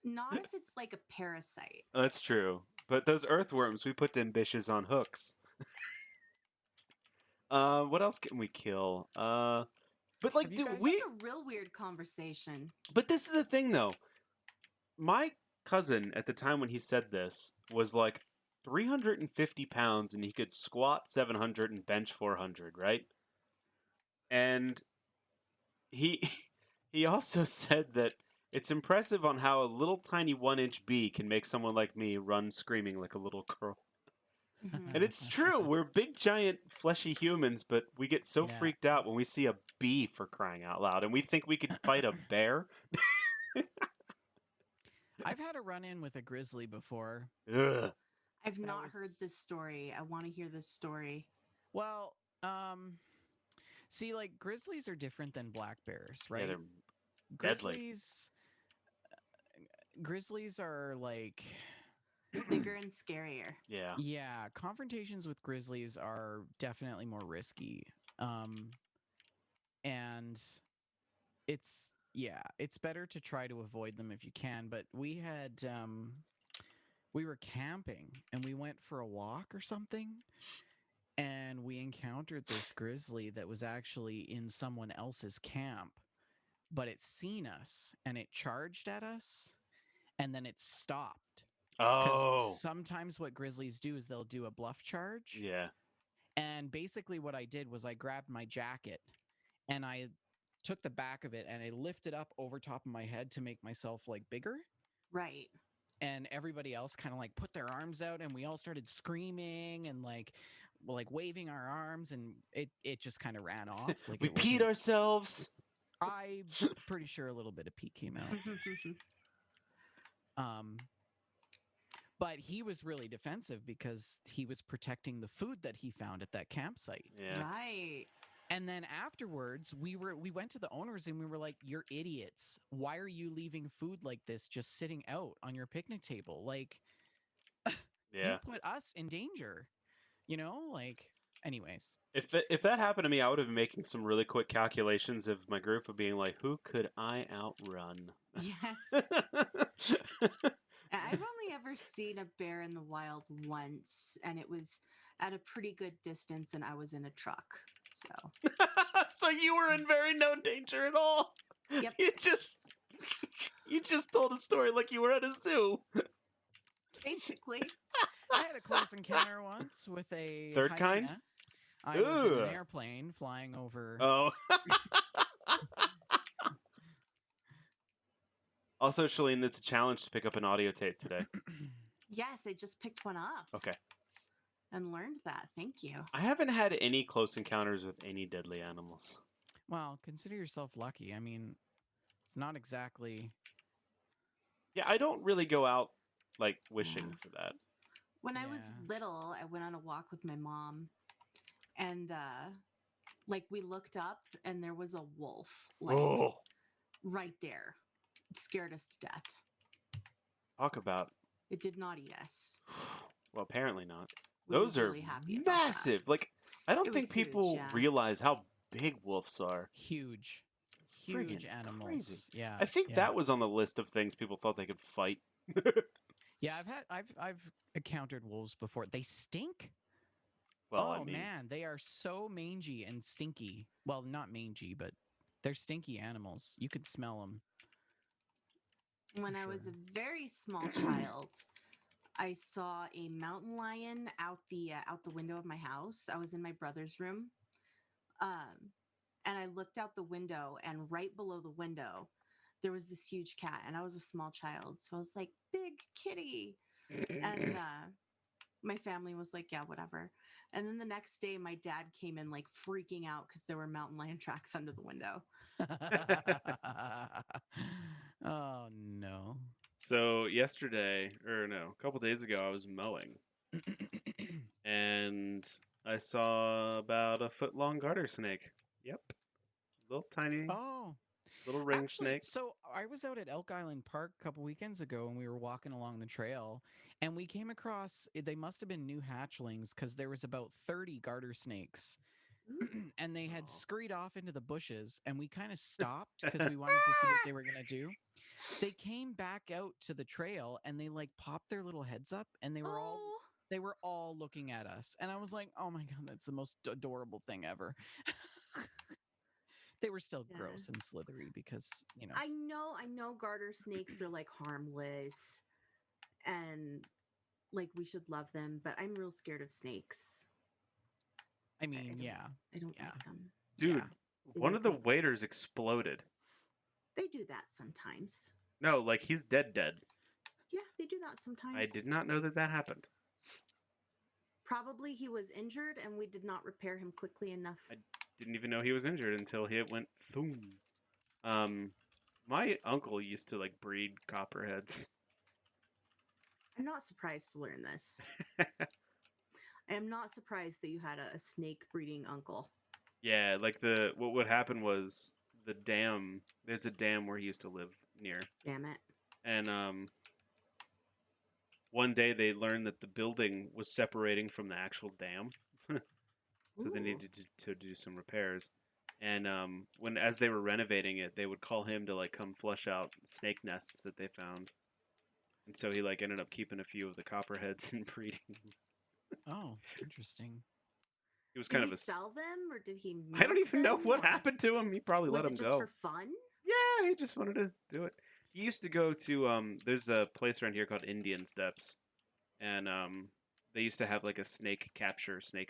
Not if it's like a parasite. That's true. But those earthworms, we put them bitches on hooks. What else can we kill? But like, Have you do guys- This we? is a real weird conversation. But this is the thing, though. My cousin at the time when he said this was like 350 pounds, and he could squat 700 and bench 400, right? And he he also said that it's impressive on how a little tiny 1-inch bee can make someone like me run screaming like a little girl. Mhm. And it's true. We're big, giant, fleshy humans, but we get so Yeah. freaked out when we see a bee, for crying out loud, and we think we could fight a bear. I've had a run-in with a grizzly before. Ugh. I've That not heard was- this story. I want to hear this story. Well, see, like grizzlies are different than black bears, right? Yeah, they're deadly. Grizzlies are like, Bigger and scarier. yeah. yeah, confrontations with grizzlies are definitely more risky. And it's better to try to avoid them if you can. But we were camping and we went for a walk or something, and we encountered this grizzly that was actually in someone else's camp, but it seen us and it charged at us, and then it stopped. Because Oh. sometimes what grizzlies do is they'll do a bluff charge. Yeah. And basically what I did was I grabbed my jacket and I took the back of it and I lifted up over top of my head to make myself like bigger. Right. And everybody else kind of like put their arms out and we all started screaming and like waving our arms, and it just kind of ran off. Like We it peed wasn't- ourselves. I'm pretty sure a little bit of pee came out. But he was really defensive because he was protecting the food that he found at that campsite. Yeah. Right. And then afterwards, we went to the owners and we were like, "You're idiots. Why are you leaving food like this just sitting out on your picnic table? Like, Yeah. you put us in danger." You know, like, anyways. If that happened to me, I would have been making some really quick calculations of my group of being like, who could I outrun? Yes. I've only ever seen a bear in the wild once, and it was at a pretty good distance, and I was in a truck. So So you were in very no danger at all. Yep. You just told a story like you were at a zoo. basically, I had a close encounter once with a Third kind? hyena. I was in an Ugh. airplane flying over. Oh. Also, Shaline, it's a challenge to pick up an audio tape today. yes, I just picked one up Okay. and learned that. Thank you. I haven't had any close encounters with any deadly animals. Well, consider yourself lucky. I mean, it's not exactly. Yeah, I don't really go out like wishing for that. When I was Yeah. little, I went on a walk with my mom, and like we looked up, and there was a wolf, like Oh, right there. It scared us to death. talk about. It did not eat us. Well, apparently not. We were Those are really happy about that. massive. Like, I don't It think was huge, people yeah. realize how big wolves are. Huge Friggin' animals. crazy. Yeah. I think yeah. that was on the list of things people thought they could fight. Yeah, I've encountered wolves before. They stink. Well, Oh I mean, man, they are so mangy and stinky. Well, not mangy, but they're stinky animals. You could smell them. When For I was sure. a very small child, I saw a mountain lion out the window of my house. I was in my brother's room, and I looked out the window, and right below the window, there was this huge cat, and I was a small child, so I was like, "Big kitty," and my family was like, "Yeah, whatever." And then the next day, my dad came in like freaking out because there were mountain lion tracks under the window. Oh no. so yesterday, or no, a couple days ago, I was mowing, and I saw about a foot-long garter snake. Yep, little tiny, Oh, little ring actually, snake. so I was out at Elk Island Park a couple weekends ago and we were walking along the trail and we came across, they must have been new hatchlings because there was about 30 garter snakes Ooh. and they had Aw. scurried off into the bushes and we kind of stopped because we wanted to see what they were going to do. They came back out to the trail and they like popped their little heads up and Oh, they were all looking at us. And I was like, "Oh my god, that's the most adorable thing ever." They were still yeah. gross and slithery because, you know, I know garter snakes are like harmless and like we should love them, but I'm real scared of snakes. I mean, I don't yeah. like them. Dude, Yeah. They one make of the me- waiters exploded. They do that sometimes. No, like he's dead. Yeah, they do that sometimes. I did not know that happened. Probably he was injured and we did not repair him quickly enough. Didn't even know he was injured until he went thoom. My uncle used to like breed copperheads. I'm not surprised to learn this. I am not surprised that you had a snake breeding uncle. Yeah, like what would happen was the dam. There's a dam where he used to live near, Damn it. and one day they learned that the building was separating from the actual dam, so they Ooh. needed to do some repairs. And as they were renovating it, they would call him to like come flush out snake nests that they found. And so he like ended up keeping a few of the copperheads and breeding them. Oh, interesting. He was Did kind he of a. sell them or did he? I don't milk even know them, what or happened to him. He probably Was let it him just go. for fun? Yeah, he just wanted to do it. He used to go to there's a place around here called Indian Steps, and they used to have like a snake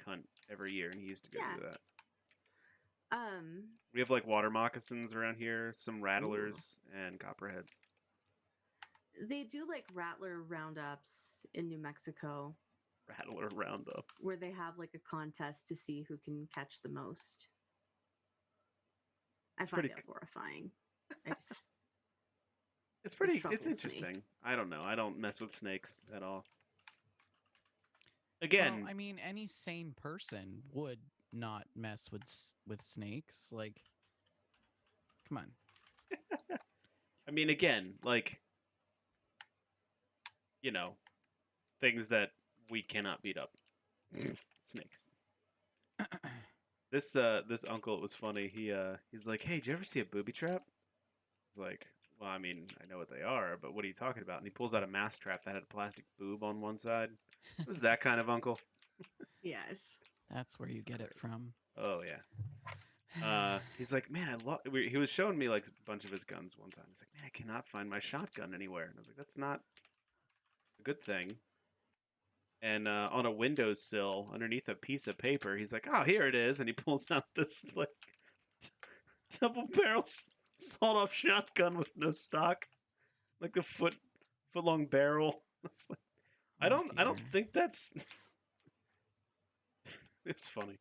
hunt every year, and he used to go Yeah. do that. Um. We have like water moccasins around here, some Ooh. rattlers, and copperheads. They do like rattler roundups in New Mexico, Rattler roundups. where they have like a contest to see who can catch the most. I It's find pretty it horrifying. I just, It's pretty. It's troubles me. interesting. I don't know. I don't mess with snakes at all. Well, Again, I mean, any sane person would not mess with snakes. Like, come on. again, like things that we cannot beat up. Snakes. This uncle, it was funny. He's like, "Hey, did you ever see a booby trap?" He's like, "Well, I mean, I know what they are, but what are you talking about?" And he pulls out a mouse trap that had a plastic boob on one side. It was that kind of uncle. yes. That's where you get it from. Oh yeah. He's like, "Man, I love." He was showing me like a bunch of his guns one time. He's like, "Man, I cannot find my shotgun anywhere." And I was like, "That's not a good thing." And on a windowsill, underneath a piece of paper, he's like, "Oh, here it is," and he pulls out this like double barrel sawed-off shotgun with no stock, like a foot long barrel. It's like, I Oh, don't dear. think that's. It's funny.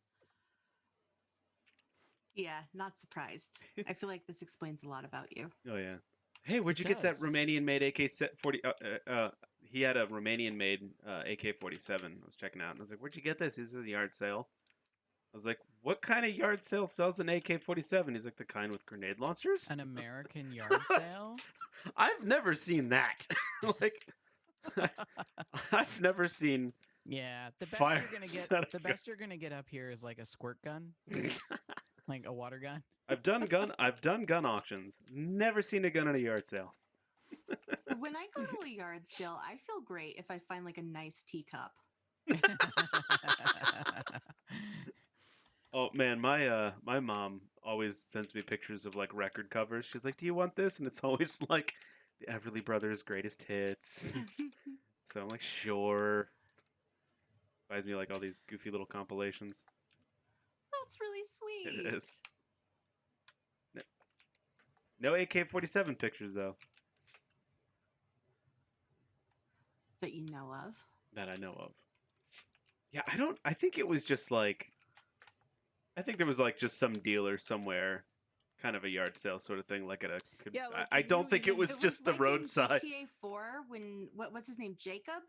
Yeah, not surprised. I feel like this explains a lot about you. Oh yeah. Hey, where'd It you get that does. Romanian-made AK-40? He had a Romanian-made AK-47. I was checking out, and I was like, "Where'd you get this?" He's at a yard sale. I was like, "What kind of yard sale sells an AK-47?" He's like, "The kind with grenade launchers." An American yard sale? I've never seen that. Like, I've never seen. Yeah, the best Fire you're gonna set get of the best you're gonna get up here is like a squirt gun, like a water gun. I've done gun auctions. Never seen a gun at a yard sale. When I go to a yard sale, I feel great if I find like a nice teacup. Oh man, my mom always sends me pictures of like record covers. She's like, "Do you want this?" And it's always like the Everly Brothers greatest hits. So I'm like, "Sure." Buys me like all these goofy little compilations. That's really sweet. It is. No AK-47 pictures though That you know of. that I know of. Yeah, I think it was just like. I think there was like just some dealer somewhere, kind of a yard sale sort of thing, like at a. Yeah, like I if don't you think it even- was It just the like roadside. in GTA 4 when what's his name, Jacob,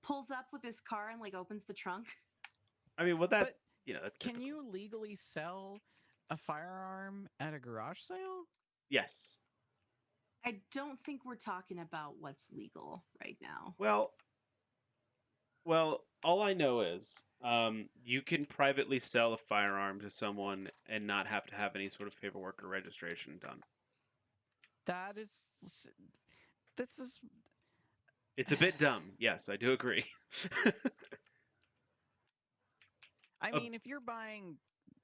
pulls up with his car and like opens the trunk. I mean, well, But that's can typical. you legally sell a firearm at a garage sale? Yes. I don't think we're talking about what's legal right now. Well, all I know is you can privately sell a firearm to someone and not have to have any sort of paperwork or registration done. That is, this is. It's a bit dumb. Yes, I do agree. I Uh, mean, if you're buying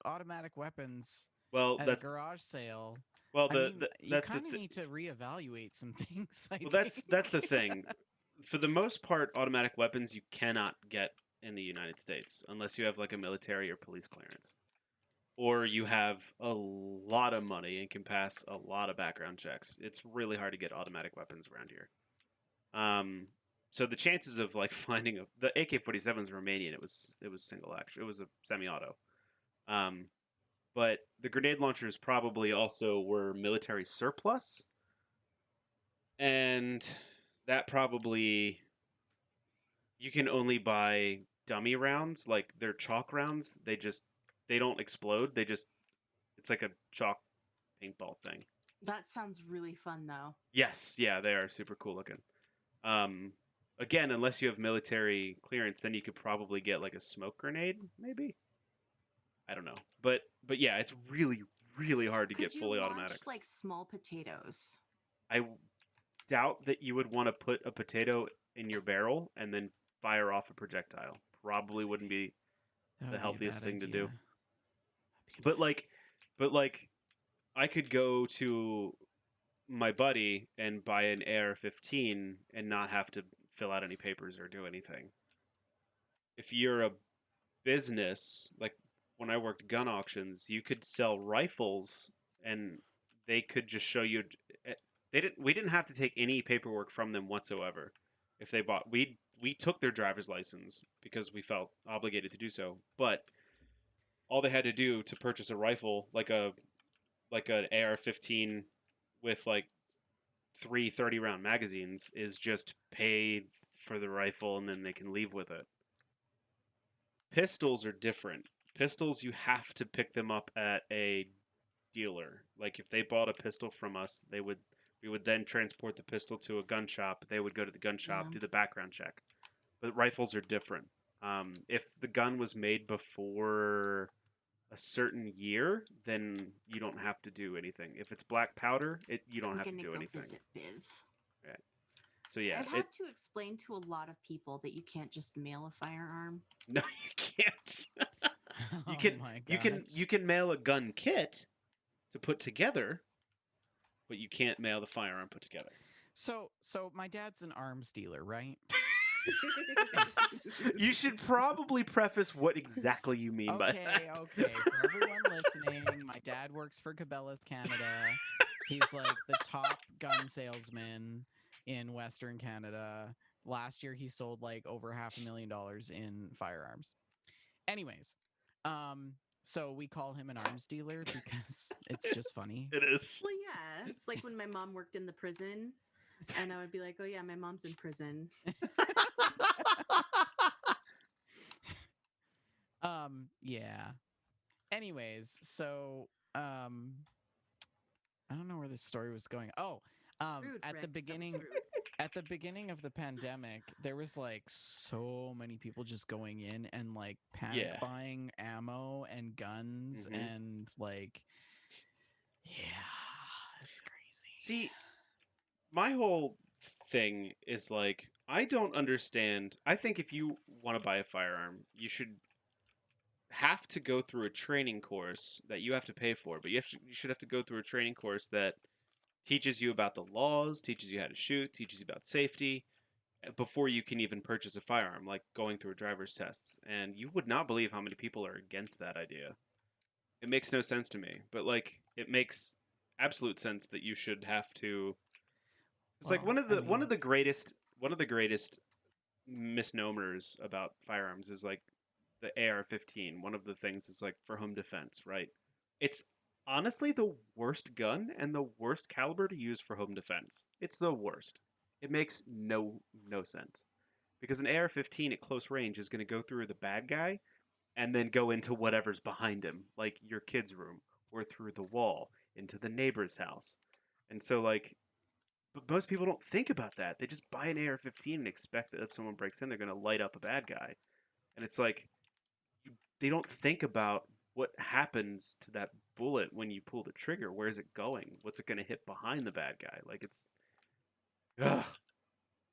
automatic weapons well, at a garage sale, well I mean, you that's the kind of need to reevaluate some things. I well think. that's the thing. For the most part, automatic weapons you cannot get in the United States unless you have like a military or police clearance, or you have a lot of money and can pass a lot of background checks. It's really hard to get automatic weapons around here. So the chances of like finding the AK-47 is Romanian. It was single action. It was a semi-auto. Um, but the grenade launchers probably also were military surplus, and that probably you can only buy dummy rounds, like they're chalk rounds. They don't explode. It's like a chalk paintball thing. That sounds really fun, though. Yes, yeah, they are super cool looking. Um, Again, unless you have military clearance, then you could probably get like a smoke grenade, maybe. I don't know, but yeah, it's really really hard to Could get you fully launch automatics. like small potatoes? I doubt that you would want to put a potato in your barrel and then fire off a projectile. Probably wouldn't be That the would be a healthiest bad thing to idea. do. But like, I could go to my buddy and buy an AR-15 and not have to fill out any papers or do anything. If you're a business, like when I worked gun auctions, you could sell rifles and they could just show you. We didn't have to take any paperwork from them whatsoever. If they bought, we took their driver's license because we felt obligated to do so. But all they had to do to purchase a rifle, like an AR-15 with like three 30-round magazines, is just pay for the rifle and then they can leave with it. Pistols are different. Pistols, you have to pick them up at a dealer. Like if they bought a pistol from us, we would then transport the pistol to a gun shop. They would go to the gun shop, Yeah. do the background check. But rifles are different. If the gun was made before a certain year, then you don't have to do anything. If it's black powder, you don't I'm have to gonna do go anything. visit Biv. Right. So yeah, I've had to explain to a lot of people that you can't just mail a firearm. no, you can't. Oh my You can mail a gun kit to put together, but you can't mail the firearm put together. So my dad's an arms dealer, right? You should probably preface what exactly you mean by that. Okay. For everyone listening, my dad works for Cabela's Canada. He's like the top gun salesman in Western Canada. Last year, he sold like over $500,000 in firearms. Anyways, so we call him an arms dealer because it's just funny. It is. Well, yeah, it's like when my mom worked in the prison, and I would be like, "Oh yeah, my mom's in prison." Yeah. Anyways, so I don't know where this story was going. Oh, Rude, at Rick. the That was beginning rude. at the beginning of the pandemic, there was like so many people just going in and like panic Yeah. buying ammo and guns Mhm. and like yeah, it's crazy. See, my whole thing is like, I don't understand. I think if you want to buy a firearm, you should have to go through a training course that you have to pay for, but you should have to go through a training course that teaches you about the laws, teaches you how to shoot, teaches you about safety before you can even purchase a firearm, like going through a driver's test. And you would not believe how many people are against that idea. It makes no sense to me, but like it makes absolute sense that you should have to. It's like Well, I one of mean, the greatest misnomers about firearms is like the AR-15. One of the things is like for home defense, right? It's honestly the worst gun and the worst caliber to use for home defense. It's the worst. It makes no sense because an AR-15 at close range is going to go through the bad guy and then go into whatever's behind him, like your kid's room or through the wall into the neighbor's house. And so, like, but most people don't think about that. They just buy an AR-15 and expect that if someone breaks in, they're going to light up a bad guy. And it's like, they don't think about what happens to that bullet when you pull the trigger. Where is it going? What's it going to hit behind the bad guy? Like, it's. Ugh.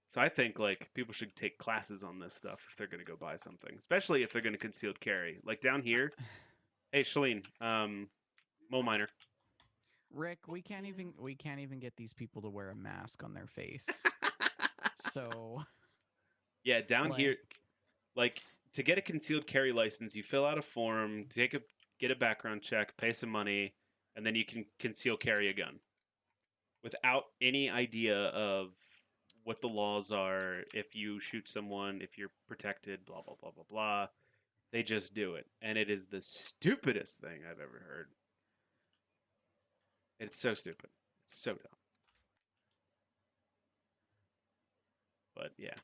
So I think, like, people should take classes on this stuff if they're going to go buy something, especially if they're going to concealed carry. Like, down here. Hey, Shaline, mole miner. Rick, we can't even get these people to wear a mask on their face. So Yeah, down Like- here, like, to get a concealed carry license, you fill out a form, get a background check, pay some money, and then you can conceal carry a gun without any idea of what the laws are, if you shoot someone, if you're protected, blah blah blah blah blah. They just do it, and it is the stupidest thing I've ever heard. It's so stupid. It's so dumb. But yeah.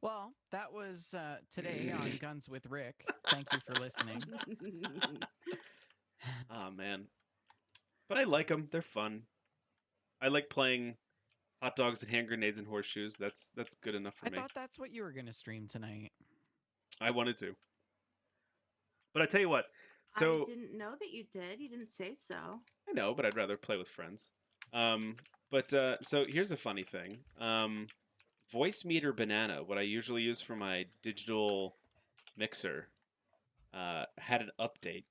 well, that was today on Guns with Rick. Thank you for listening. Oh man. But I like them. They're fun. I like playing hot dogs and hand grenades and horseshoes. That's good enough for I me. thought that's what you were going to stream tonight. I wanted to. But I tell you what. So I didn't know that you did. You didn't say so. I know, but I'd rather play with friends. So here's a funny thing. Voice Meter Banana, what I usually use for my digital mixer, had an update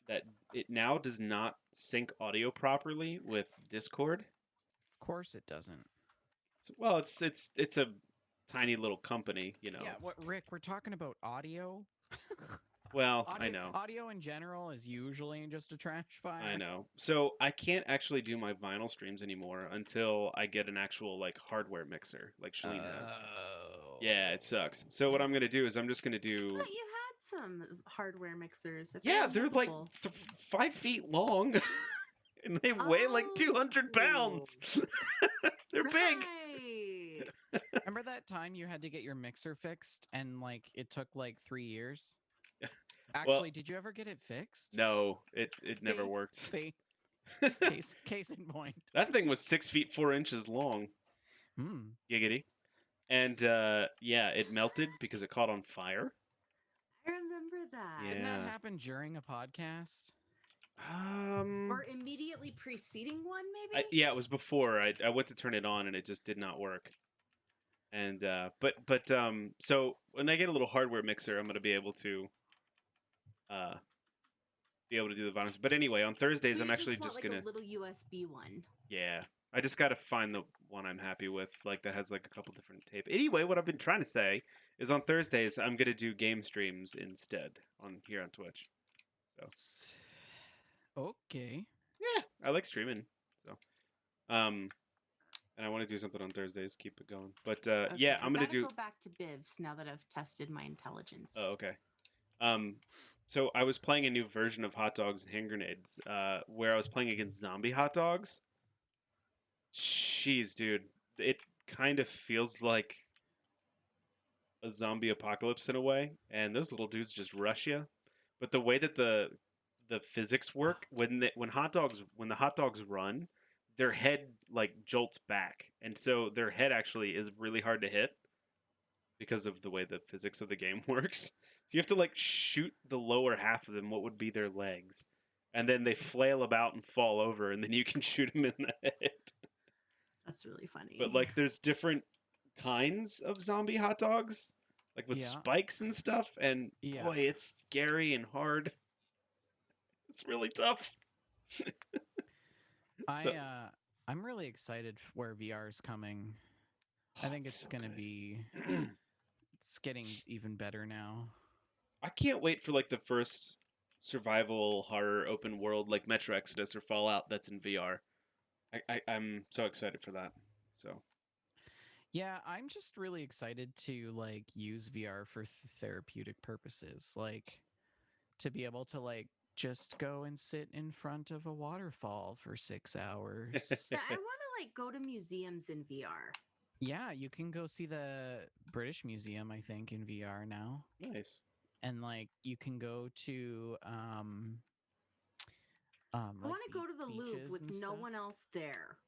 that it now does not sync audio properly with Discord. Of course it doesn't. Well, it's a tiny little company, you know. Yeah, what Rick, we're talking about audio. Well, Audio, I know. Audio in general is usually just a trash fire. I know. So I can't actually do my vinyl streams anymore until I get an actual like hardware mixer, like Shaline has. Yeah, it sucks. So what I'm gonna do is I'm just gonna do. But you had some hardware mixers. if Yeah, I they're like recall. 5 feet long, and they weigh like 200 pounds. They're big. Right. Remember that time you had to get your mixer fixed and like it took like 3 years? Actually, did you ever get it fixed? No, it never See? worked. See, case in point. That thing was 6 feet 4 inches long. Hmm. Giggity. And yeah, it melted because it caught on fire. I remember that. Didn't Yeah. that happen during a podcast? Or immediately preceding one, maybe? Yeah, it was before I went to turn it on and it just did not work. And so when I get a little hardware mixer, I'm gonna be able to do the vinyls. But anyway, on Thursdays, So I'm you actually just want, just like, gonna a little USB one. yeah. I just gotta find the one I'm happy with, like that has like a couple different tape. Anyway, what I've been trying to say is on Thursdays I'm gonna do game streams instead on Twitch. So Okay. yeah, I like streaming. So and I want to do something on Thursdays, keep it going. But yeah, I'm gonna gotta do. go back to Bivs now that I've tested my intelligence. Oh, okay. So I was playing a new version of Hot Dogs and Hand Grenades, where I was playing against zombie hot dogs. Jeez, dude, it kind of feels like a zombie apocalypse in a way, and those little dudes just rush you. But the way that the physics work when the hot dogs run, their head like jolts back, and so their head actually is really hard to hit because of the way the physics of the game works. So you have to like shoot the lower half of them, what would be their legs, and then they flail about and fall over, and then you can shoot them in the head. That's really funny. But like, there's different kinds of zombie hot dogs, like with Yeah. spikes and stuff, and Yeah. boy, it's scary and hard. It's really tough. So- I'm really excited where VR is coming. I think it's so gonna good. be. It's getting even better now. I can't wait for like the first survival horror open world like Metro Exodus or Fallout that's in VR. I'm so excited for that. So Yeah, I'm just really excited to like use VR for therapeutic purposes, like to be able to like just go and sit in front of a waterfall for 6 hours. Yeah, I want to like go to museums in VR. Yeah, you can go see the British Museum, I think, in VR now. Nice. And like you can go to I like want to go to the Louvre beaches with and no stuff. one else there.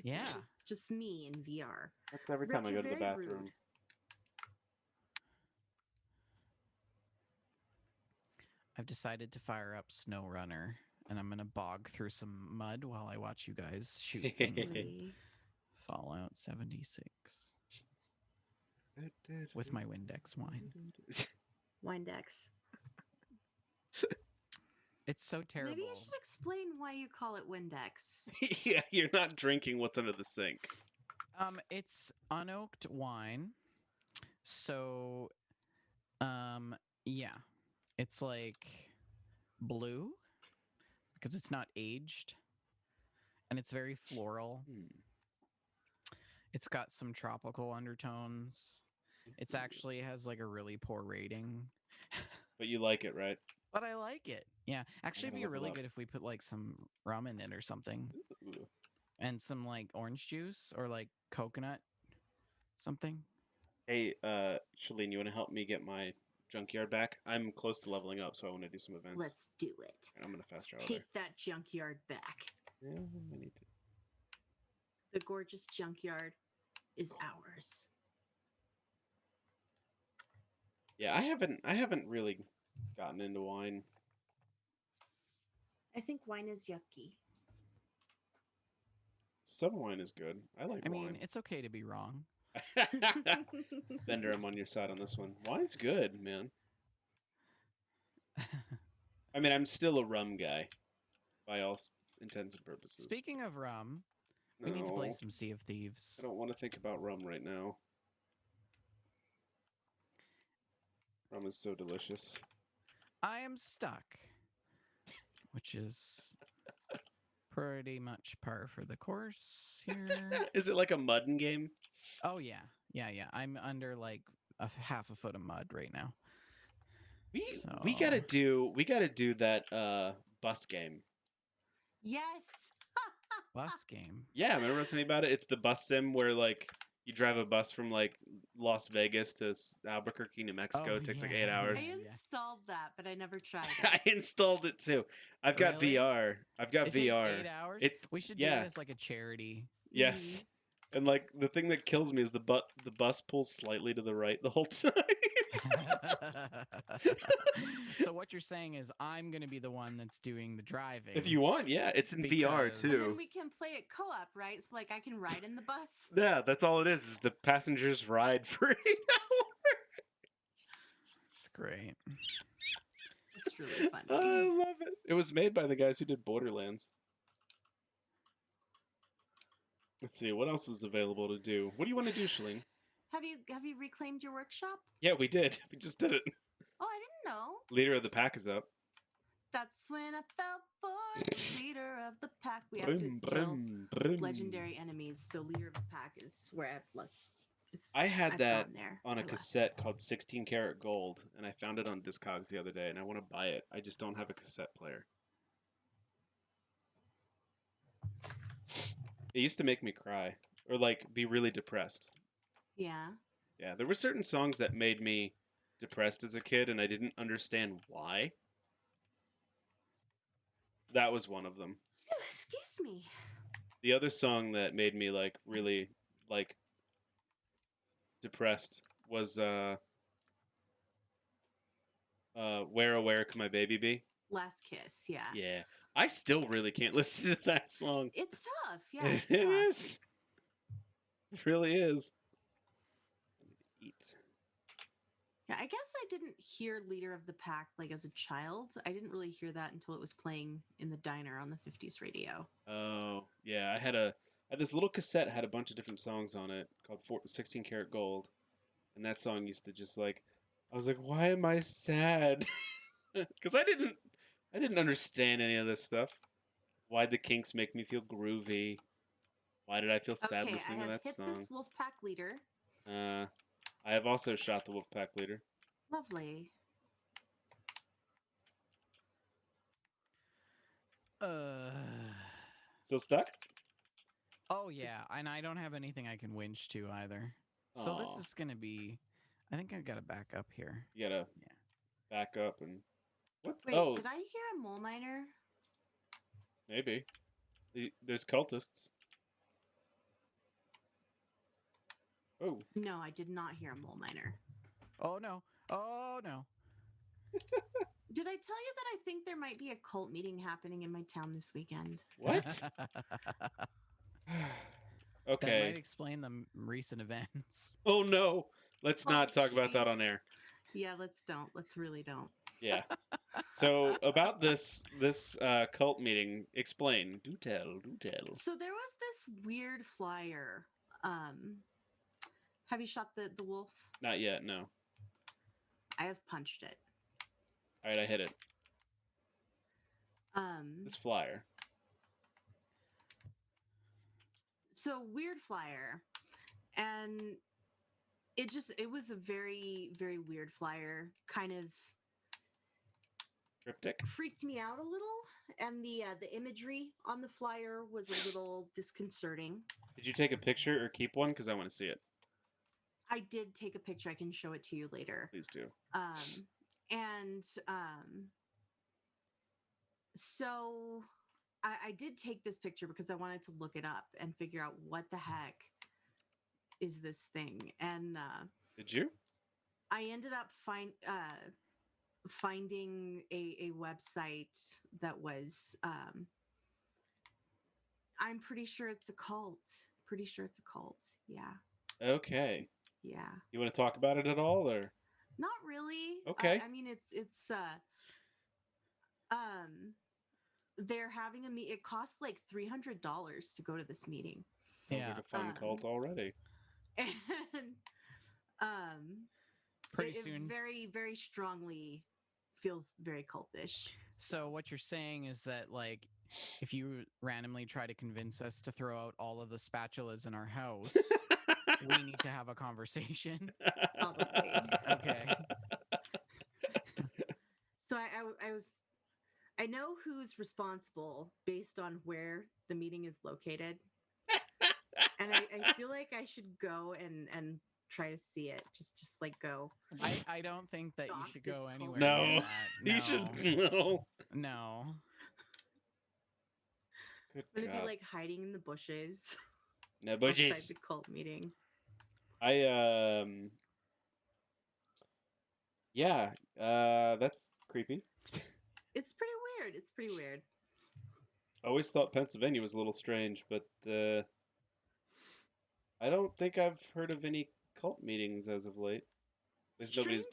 Yeah. Just me in VR. That's every Rick, time I you're go to the very bathroom. rude. I've decided to fire up SnowRunner, and I'm gonna bog through some mud while I watch you guys shoot things in Lovely. Fallout 76 with my Windex wine. Windex. It's so terrible. Maybe you should explain why you call it Windex. Yeah, you're not drinking what's under the sink. It's unoaked wine, so yeah, it's like blue because it's not aged, and it's very floral. It's got some tropical undertones. It's actually has like a really poor rating. But you like it, right? But I like it. Yeah. Actually, it'd gotta be level really up. good if we put like some rum in it or something. Ooh. And some like orange juice or like coconut something. Hey, Shaline, you want to help me get my junkyard back? I'm close to leveling up, so I want to do some events. Let's do it. And I'm gonna fast Let's travel take that junkyard back. there. Yeah, I need to. The gorgeous junkyard is ours. Yeah, I haven't really gotten into wine. I think wine is yucky. Some wine is good. I like I mean, wine. it's okay to be wrong. Vendor, I'm on your side on this one. Wine's good, man. I mean, I'm still a rum guy, by all intents and purposes. Speaking of rum, we need to play some Sea of I Thieves. don't want to think about rum right now. Rum is so delicious. I am stuck, which is pretty much par for the course here. Is it like a mudding game? Oh yeah, yeah. I'm under like half a foot of mud right now. We gotta do that bus game. Yes. Bus game. Yeah, remember I was telling you about it? It's the bus sim where like you drive a bus from like Las Vegas to Albuquerque, New Mexico. Oh, It takes like yeah, 8 hours. I yeah. installed that, but I never tried I it. installed it too. I've got Really? VR. I've got It VR. takes 8 hours. We should do yeah. it as like a charity. Yes. And like the thing that kills me is the bus pulls slightly to the right the whole time. So what you're saying is I'm going to be the one that's doing the driving. If you want, yeah, it's in VR Because- And too. then we can play it co-op, right? So like I can ride in the bus. Yeah, that's all it is the passengers ride for 8 hours. It's great. It's really funny. I love it. It was made by the guys who did Borderlands. Let's see, what else is available to do? What do you want to do, Shaline? Have you reclaimed your workshop? Yeah, we did. We just did it. Oh, I didn't know. Leader of the pack is up. That's when I fell for the leader of the pack. We have to Brum, kill brum, brum. legendary enemies. So leader of the pack is where I've looked. I had I've that gone there. on a I left. cassette called 16 Karat Gold, and I found it on Discogs the other day, and I want to buy it. I just don't have a cassette player. It used to make me cry, or like be really depressed. Yeah. Yeah, there were certain songs that made me depressed as a kid, and I didn't understand why. That was one of them. Ew, excuse me. The other song that made me like really like depressed was Where Oh Where Can My Baby Be? Last kiss. Yeah. Yeah. I still really can't listen to that song. It's tough. Yeah. It It's tough. is. It really is. I need to eat. Yeah, I guess I didn't hear Leader of the Pack like as a child. I didn't really hear that until it was playing in the diner on the 50s radio. Oh, yeah. I had this little cassette had a bunch of different songs on it called 16 Karat Gold. And that song used to just like I was like, "Why am I sad?" Cuz I didn't understand any of this stuff. Why'd the Kinks make me feel groovy? Why did I feel sad Okay, I listening to have that hit song? this Wolfpack leader. I have also shot the Wolfpack leader. Lovely. Uh, Still stuck? Oh yeah, and I don't have anything I can winch to either. So this Aw. is gonna be. I think I've got to back up here. You gotta Yeah. back up and what? Wait, Oh, did I hear a mole miner? maybe there's cultists. Oh, No, I did not hear a mole miner. Oh no! Oh no! Did I tell you that I think there might be a cult meeting happening in my town this weekend? what? That Okay. might explain the recent events. Oh no. Let's not talk about that on jeez. air. Yeah, let's don't. Let's really don't. Yeah. So about this cult meeting, explain. Do tell. Do tell. So there was this weird flyer. Have you shot the wolf? Not yet. No. I have punched it. All right, I hit it. Um, This flyer. so weird flyer, and it was a very very weird flyer. Kind of Cryptic. freaked me out a little, and the imagery on the flyer was a little disconcerting. Did you take a picture or keep one? Because I want to see it. I did take a picture. I can show it to you later. Please do. And so I did take this picture because I wanted to look it up and figure out what the heck is this thing. And Did you? I ended up finding a website that was I'm pretty sure it's a cult. Pretty sure it's a cult. Yeah. Okay. Yeah. You want to talk about it at all, or? Not really. Okay. I mean, they're having a meet. It costs like $300 to go to this meeting, Sounds Yeah. like a fun cult already. and Pretty it soon. very very strongly feels very cultish. So what you're saying is that, like, if you randomly try to convince us to throw out all of the spatulas in our house, we need to have a conversation. Probably. Okay. So I know who's responsible based on where the meeting is located, and I feel like I should go and try to see it. Just like go. I don't think that you Stalk should this go cult. anywhere No. near that. No. You should no. No. Good I'm gonna God. be like hiding in the bushes No outside budgies. the cult meeting. Yeah. That's creepy. It's pretty weird. It's pretty weird. I always thought Pennsylvania was a little strange, but I don't think I've heard of any cult meetings as of late. At least nobody's.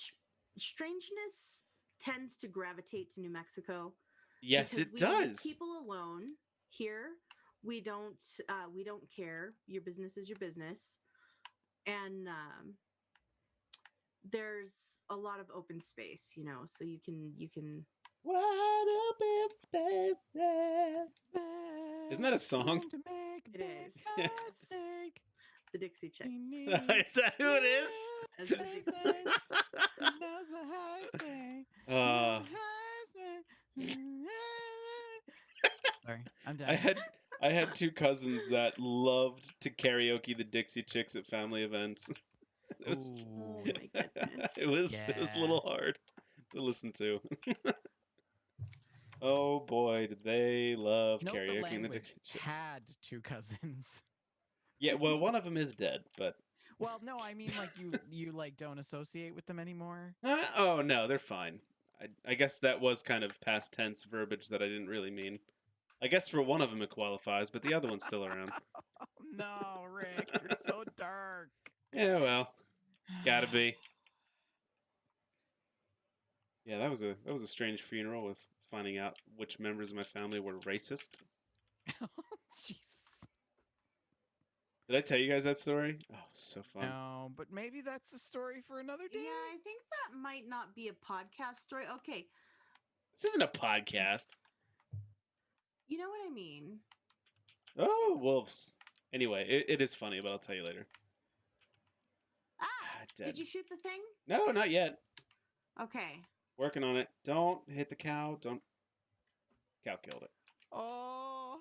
Strangeness tends to gravitate to New Mexico. Yes, because it we leave does. people alone here. We don't care. Your business is your business, and there's a lot of open space, so you can. Wide open spaces. Isn't that a song? To make It is. mistake. The Dixie Chicks. Is that who it is? As the Dixie Chicks. Knows the highest way. Sorry, I'm done. I had two cousins that loved to karaoke the Dixie Chicks at family events. It was Oh Ooh. my goodness. it was a little hard to listen to. Oh boy, did they love Note the karaoke the language. Dixie Chicks. Had two cousins. Yeah, well, one of them is dead, but Well, no, I mean like you like don't associate with them anymore. oh no, they're fine. I guess that was kind of past tense verbiage that I didn't really mean. I guess for one of them it qualifies, but the other one's still around. No, Rick, you're so dark. Yeah, well, gotta be. Yeah, that was a strange funeral with finding out which members of my family were racist. Jesus. Did I tell you guys that story? Oh, so fun. No, but maybe that's a story for another day. Yeah, I think that might not be a podcast story. Okay, This isn't a podcast. you know what I mean. Oh, wolves. Anyway, it is funny, but I'll tell you later. Ah, Dead. did you shoot the thing? No, not yet. Okay. Working on it. Don't hit the cow. Don't. Cow killed it. Oh.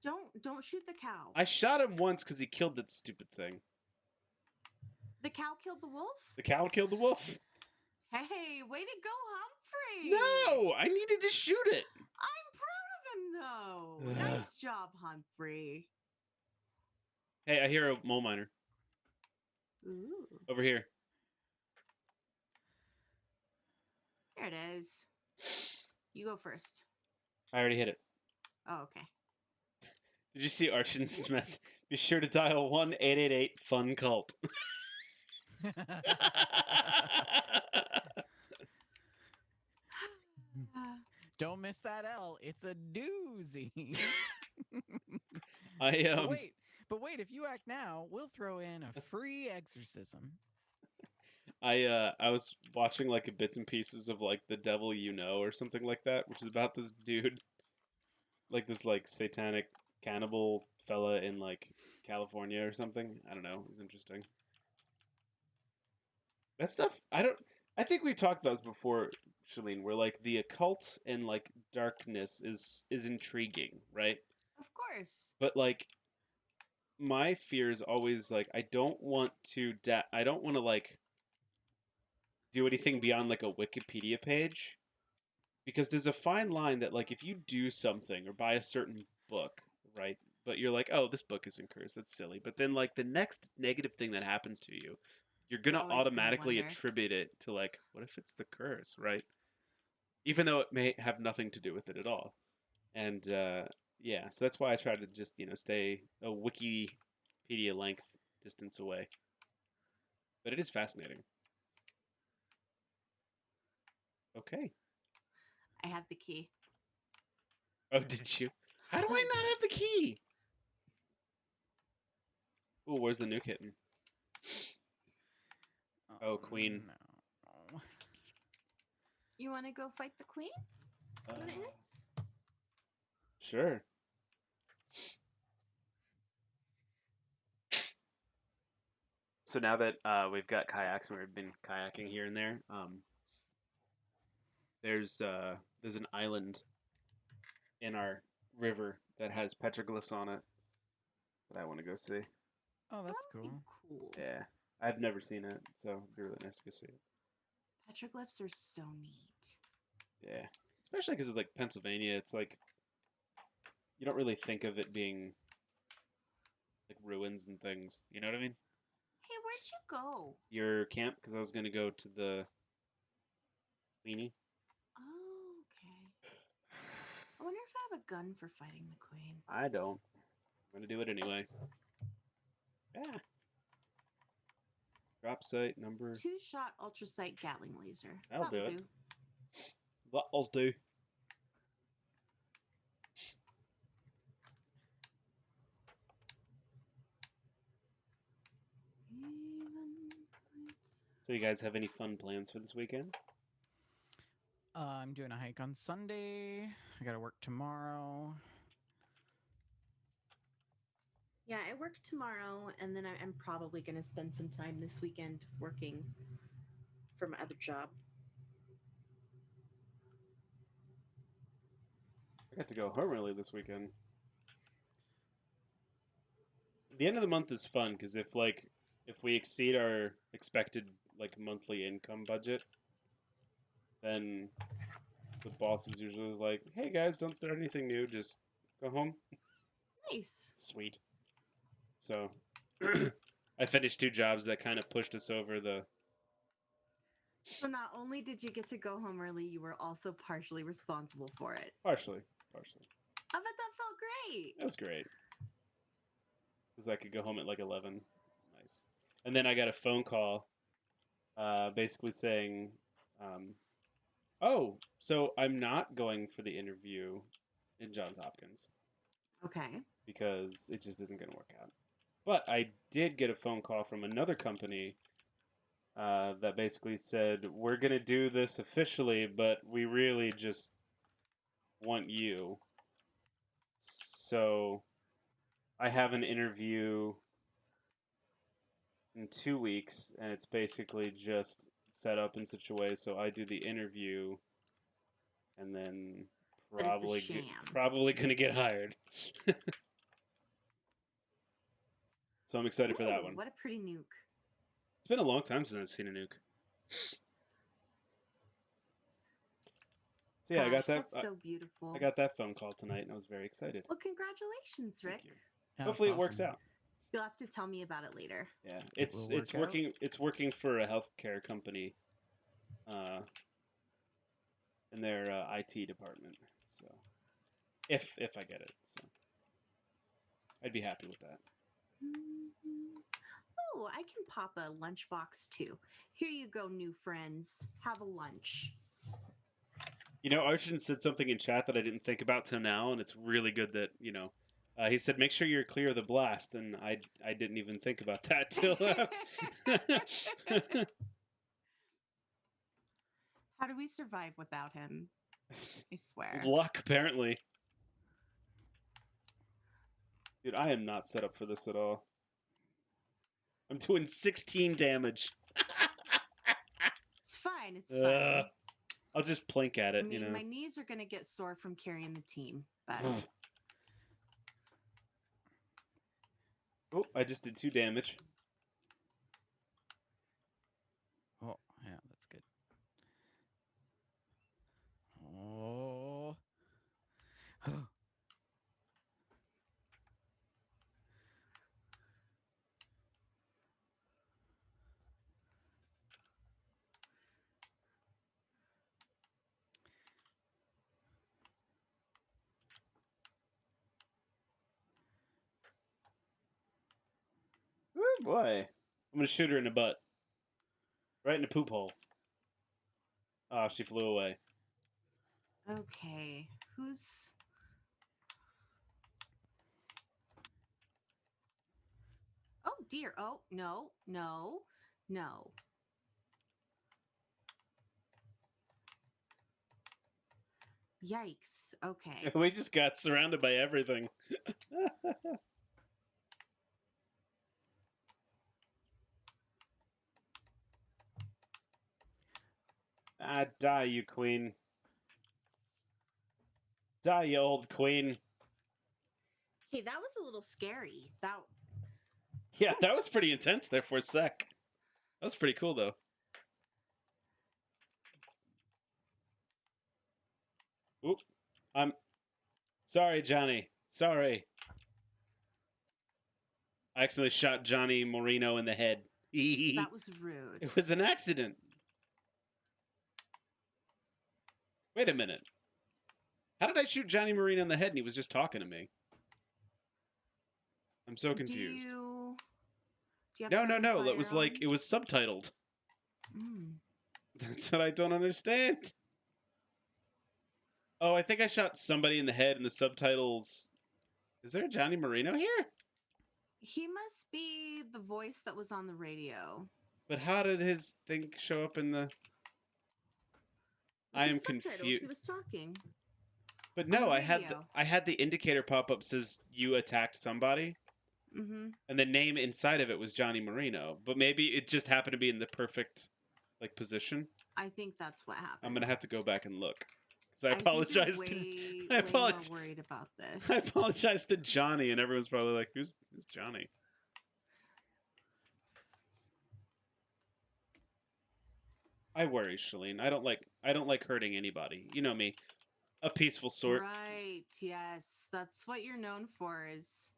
Don't shoot the cow. I shot him once because he killed that stupid thing. The cow killed the wolf? The cow killed the wolf. Hey, way to go, Humphrey! No, I needed to shoot it. I'm proud of him, though. Ugh. Nice job, Humphrey. Hey, I hear a mole miner Ooh, over here. there it is. You go first. I already hit it. Oh, okay. Did you see Archin's mess? Be sure to dial 1-888-FUN-CULT. Don't miss that L. It's a doozy. But wait, if you act now, we'll throw in a free exorcism. I was watching like bits and pieces of like The Devil You Know or something like that, which is about this dude, like this like satanic cannibal fella in like California or something. I don't know. It was interesting. That stuff, I think we talked about this before, Shaline, where like the occult and like darkness is intriguing, right? Of course. But like my fear is always like I don't want to like do anything beyond like a Wikipedia page, because there's a fine line that like if you do something or buy a certain book, right? But you're like, oh, this book isn't cursed. That's silly. But then like the next negative thing that happens to you, you're gonna Always gonna automatically wonder. attribute it to like, what if it's the curse, right? Even though it may have nothing to do with it at all. And yeah, so that's why I try to just stay a Wikipedia length distance away. But it is fascinating. Okay. I have the key. Oh, did you? How do I not have the key? Ooh, where's the new kitten? Oh, queen. No. You want to go fight the queen? When it ends? Sure. So now that we've got kayaks and we've been kayaking here and there, there's an island in our river that has petroglyphs on it that I want to go see. Oh, that's That'd be cool. Cool. Yeah, I've never seen it, so it'd be really nice to go see it. Petroglyphs are so neat. Yeah, especially because it's like Pennsylvania. It's like you don't really think of it being like ruins and things. You know what I mean? Hey, where'd you go? Your camp, because I was gonna go to the Queenie. Oh, okay. I wonder if I have a gun for fighting the queen. I don't. I'm gonna do it anyway. Yeah. Drop site number. 2-shot ultrasight Gatling laser. That'll do it. That'll do. So you guys have any fun plans for this weekend? I'm doing a hike on Sunday. I gotta work tomorrow. Yeah, I work tomorrow, and then I'm probably going to spend some time this weekend working for my other job. I got to go home early this weekend. The end of the month is fun because if we exceed our expected like monthly income budget, then the boss is usually like, "Hey guys, don't start anything new. Just go home." Nice. Sweet. So I finished 2 jobs that kind of pushed us over the. So not only did you get to go home early, you were also partially responsible for it. Partially. I bet that felt great. That was great. Because I could go home at like 11. Nice. And then I got a phone call basically saying, oh, so I'm not going for the interview in Johns Hopkins Okay. because it just isn't going to work out. But I did get a phone call from another company that basically said, we're going to do this officially, but we really just want you. So I have an interview in 2 weeks, and it's basically just set up in such a way so I do the interview, and then But it's a probably sham. probably gonna get hired. So I'm excited for that Ooh, one. What a pretty nuke. It's been a long time since I've seen a nuke. So yeah, I Gosh, got that. that's so beautiful. I got that phone call tonight, and I was very excited. Well, congratulations, Rick. Thank you. Yeah, Hopefully it that's works awesome. out. You'll have to tell me about it later. Yeah, It it's will it's work out. working. It's working for a healthcare company, in their IT department. So, if I get it, so I'd be happy with that. Oh, I can pop a lunchbox too. Here you go, new friends. Have a lunch. You know, Archon said something in chat that I didn't think about till now, and it's really good that he said, "Make sure you're clear of the blast," and I didn't even think about that till after. How do we survive without him? I swear. Luck, apparently. Dude, I am not set up for this at all. I'm doing 16 damage. It's fine. It's fine. I'll just plink at it, I mean, my knees are gonna get sore from carrying the team, but Oh, I just did 2 damage. Oh, yeah, that's good. Oh. Oh boy. I'm gonna shoot her in the butt. Right in the poop hole. Oh, she flew away. okay. Who's Oh dear. Oh, no, no, no. Yikes. Okay. We just got surrounded by everything. Ah, die, you queen. Die, you old queen. Hey, that was a little scary. Yeah, that was pretty intense there for a sec. That was pretty cool, though. Oop. I'm sorry, Johnny. Sorry. I accidentally shot Johnny Marino in the head. that was rude. It was an accident. Wait a minute. How did I shoot Johnny Marino in the head and he was just talking to me? I'm so confused. Do you have No. a That was like, it was subtitled. That's what I don't understand. Oh, I think I shot somebody in the head in the subtitles. Is there a Johnny Marino here? He must be the voice that was on the radio. But how did his thing show up in the... I am confused. He was talking. But no, the I had radio. I had the indicator pop up says you attacked somebody, and the name inside of it was Johnny Marino. But maybe it just happened to be in the perfect position. I think that's what happened. I'm gonna have to go back and look because I think you're apologize. Way more worried about this. I apologize to Johnny, and everyone's probably like, "Who's Johnny?" I worry, Shaline. I don't like hurting anybody. You know me, a peaceful sort. Right. Yes, that's what you're known for, is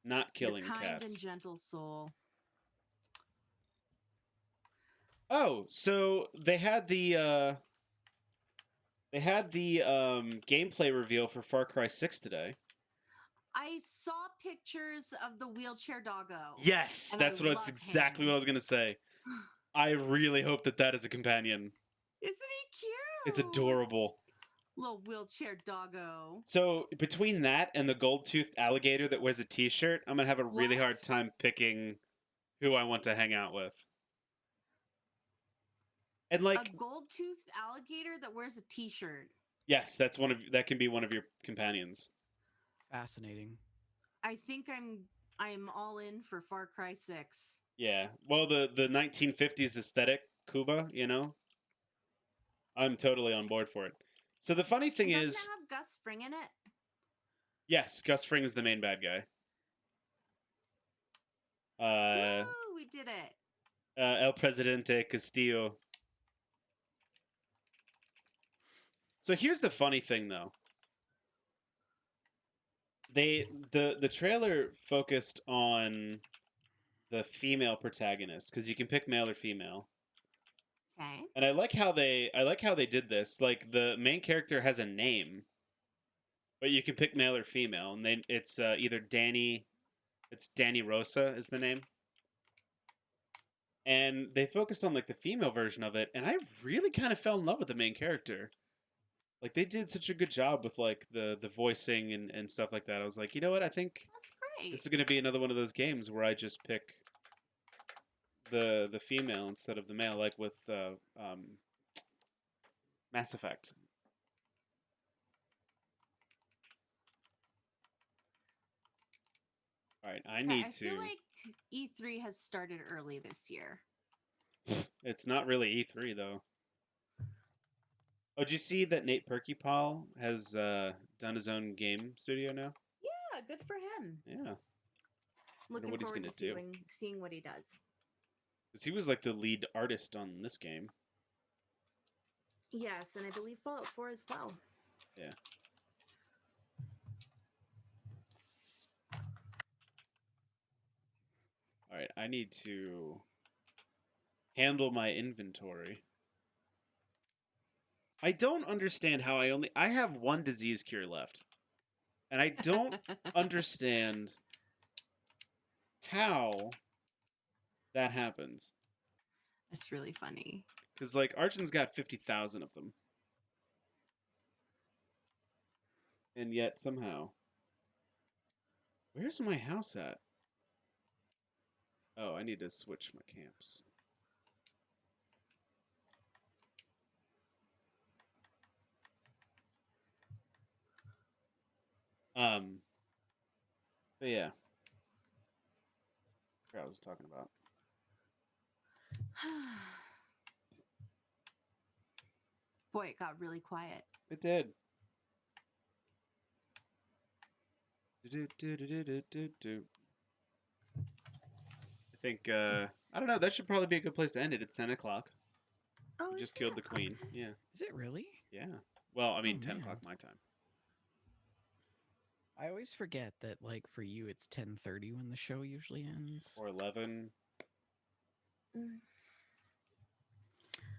Not killing the kind cats. and gentle soul. Oh, so they had the gameplay reveal for Far Cry 6 today. I saw pictures of the wheelchair doggo. Yes, that's exactly what I was gonna say. I really hope that is a companion. Isn't he cute? It's adorable. Little wheelchair doggo. So between that and the gold-toothed alligator that wears a t-shirt, I'm gonna have a really hard time picking who I want to hang out with. And a gold-toothed alligator that wears a t-shirt. Yes, that can be one of your companions. Fascinating. I think I'm all in for Far Cry 6. Yeah. Well, the 1950s aesthetic, Cuba, I'm totally on board for it. So the funny thing is, doesn't it have Gus Fring in it? yes, Gus Fring is the main bad guy. Woo! We did it. El Presidente Castillo. So here's the funny thing, though. The trailer focused on the female protagonist because you can pick male or female. Okay. And I like how they did this. Like the main character has a name, but you can pick male or female, and it's either Danny. It's Danny Rosa is the name. And they focused on like the female version of it, and I really kind of fell in love with the main character. Like they did such a good job with like the voicing and stuff like that. I was like, you know what? I think That's great. this is gonna be another one of those games where I just pick the female instead of the male, like with Mass Effect. All right, I need I to. feel like E3 has started early this year. It's not really E3 though. Oh, did you see that Nate Perkypal has done his own game studio now? Yeah, good for him. Yeah, Looking what he's forward gonna to do. seeing what he does. Because he was like the lead artist on this game. Yes, and I believe Fallout 4 as well. Yeah. All right, I need to handle my inventory. I don't understand how I have one disease cure left. And I don't understand how that happens. That's really funny. Because, like, Archon's got 50,000 of them. And yet, somehow... Where's my house at? Oh, I need to switch my camps. But yeah. I forgot what I was talking about. Boy, it got really quiet. It did. I think, I don't know, that should probably be a good place to end it. It's 10 o'clock. Oh, We just killed the queen. Yeah. Is it really? Yeah. Well, I mean, Oh, 10 man. o'clock my time. I always forget that, like, for you, it's 10:30 when the show usually ends. Or 11. Wow,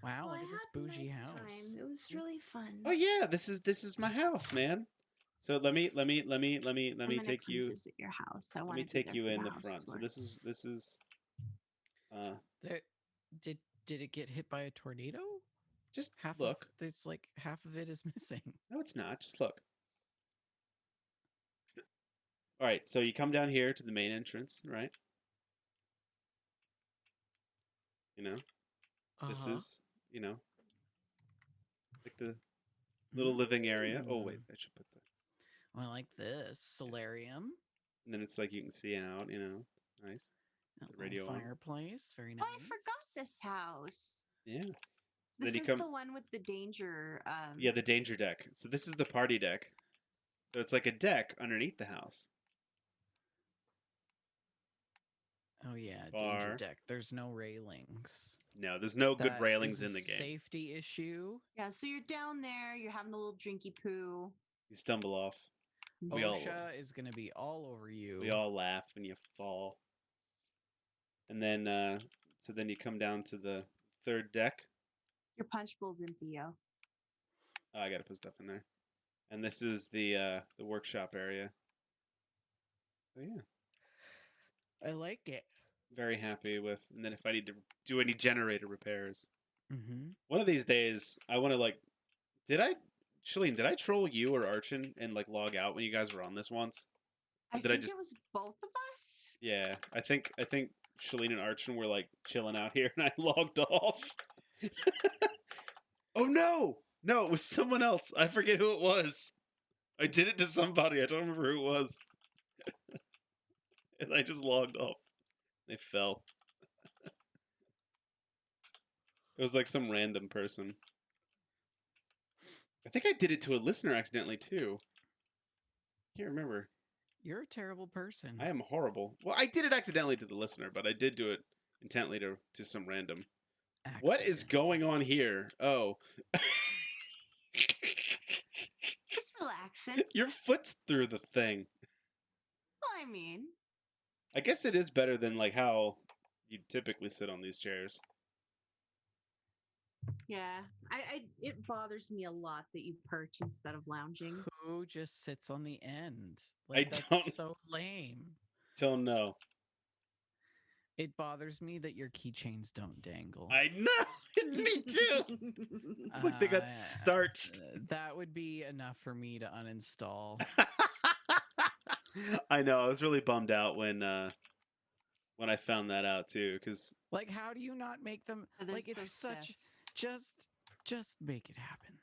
Well, look I at this had a bougie nice house. time. It was really fun. Oh yeah, this is my house, man. So let me I'm take gonna come you. visit your house. I Let want me to take you in the house front. So tour. this is There, did it get hit by a tornado? just Half look. Of, there's like half of it is missing. No, it's not. Just look. All right, so you come down here to the main entrance, right? You know, this is like the little living area. Oh wait, I should put the. I like this solarium. And then it's like you can see out. Nice. A The radio little on. fireplace, very nice. Oh, I forgot this house. Yeah. So This then is you come. the one with the danger. Yeah, the danger deck. So this is the party deck. So it's like a deck underneath the house. Oh yeah, Bar. danger deck. There's no railings. No, there's no good That railings is in the a game. Safety issue. Yeah, so you're down there. You're having a little drinky poo. You stumble off. We all OSHA is gonna be all over you. we all laugh when you fall. And then so then you come down to the third deck. Your punch bowl's empty, yo. Oh, I gotta put stuff in there. And this is the workshop area. So yeah. I like it. Very happy with. And then if I need to do any generator repairs. Mm-hmm. One of these days I wanna Shaline, did I troll you or Archon and like log out when you guys were on this once? I Did I think just- it was both of us. Yeah, I think Shaline and Archon were like chilling out here, and I logged off. Oh no, it was someone else. I forget who it was. I did it to somebody. I don't remember who it was, and I just logged off. They fell. It was like some random person. I think I did it to a listener accidentally too. Can't remember. You're a terrible person. I am horrible. Well, I did it accidentally to the listener, but I did do it intently to some random. What is Accident. going on here? Oh. Just relaxing. Your foot's through the thing. Well, I mean, I guess it is better than like how you typically sit on these chairs. yeah. It bothers me a lot that you perch instead of lounging. Who just sits on the end? I That's don't- so lame. Don't know. It bothers me that your keychains don't dangle. I know. Me too. It's like they got starched. That would be enough for me to uninstall. I know. I was really bummed out when I found that out too, because Like, how do you not make them? They're Like, so it's such. stiff. Just make it happen.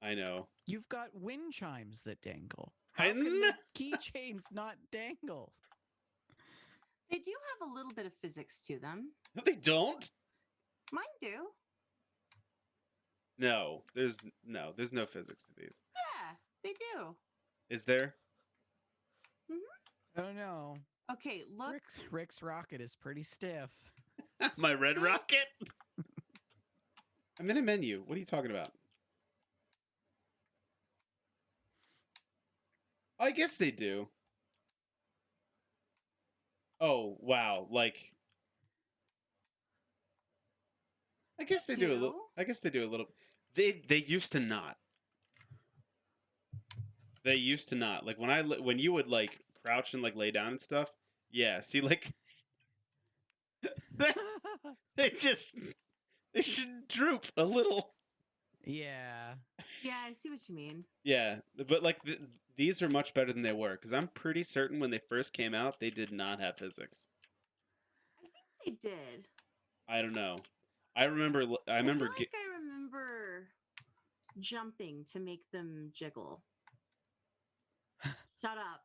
I know. You've got wind chimes that dangle. I How can kn- the keychains not dangle? They do have a little bit of physics to them. No, they don't. Mine do. No, there's no physics to these. Yeah, they do. Is there? Oh no. Okay, look. Rick's rocket is pretty stiff. My red See? rocket. I'm in a menu. What are you talking about? I guess they do. Oh wow! Like, I guess they do a little. Do? I guess they do a little. They used to not. They used to not. Like when you would like crouch and like lay down and stuff. Yeah. See, like they should droop a little. Yeah. Yeah, I see what you mean. Yeah, but like these are much better than they were because I'm pretty certain when they first came out they did not have physics. I think they did. I don't know. I remember. I remember. feel like I remember jumping to make them jiggle. Shut up.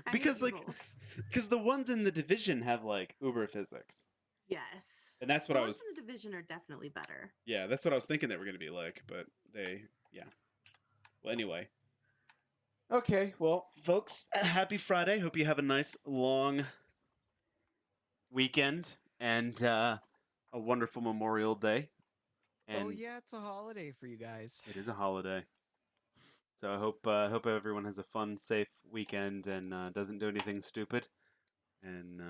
I Because hate like, you. because the ones in the division have like uber physics, Yes. and that's what The I ones was. in the division are definitely better. Yeah, that's what I was thinking they were going to be like, but yeah. Well, anyway. Okay, well, folks, happy Friday. Hope you have a nice long weekend and a wonderful Memorial Day. And Oh yeah, it's a holiday for you guys. it is a holiday. So I hope everyone has a fun, safe weekend and doesn't do anything stupid. And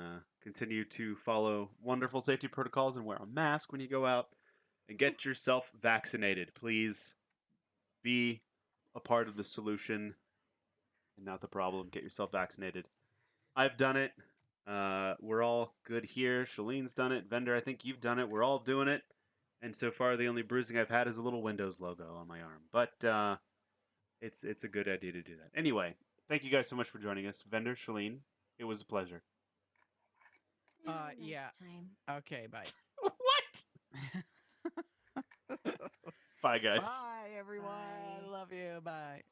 continue to follow wonderful safety protocols and wear a mask when you go out. And get yourself vaccinated. Please be a part of the solution and not the problem. Get yourself vaccinated. I've done it. We're all good here. Shalene's done it. Vendor, I think you've done it. We're all doing it. And so far, the only bruising I've had is a little Windows logo on my arm. But it's a good idea to do that. Anyway, thank you guys so much for joining us. Vendor, Shaline, it was a pleasure. Nice yeah. time. Okay, bye. What? Bye, guys. Bye everyone. Bye. Love you. Bye.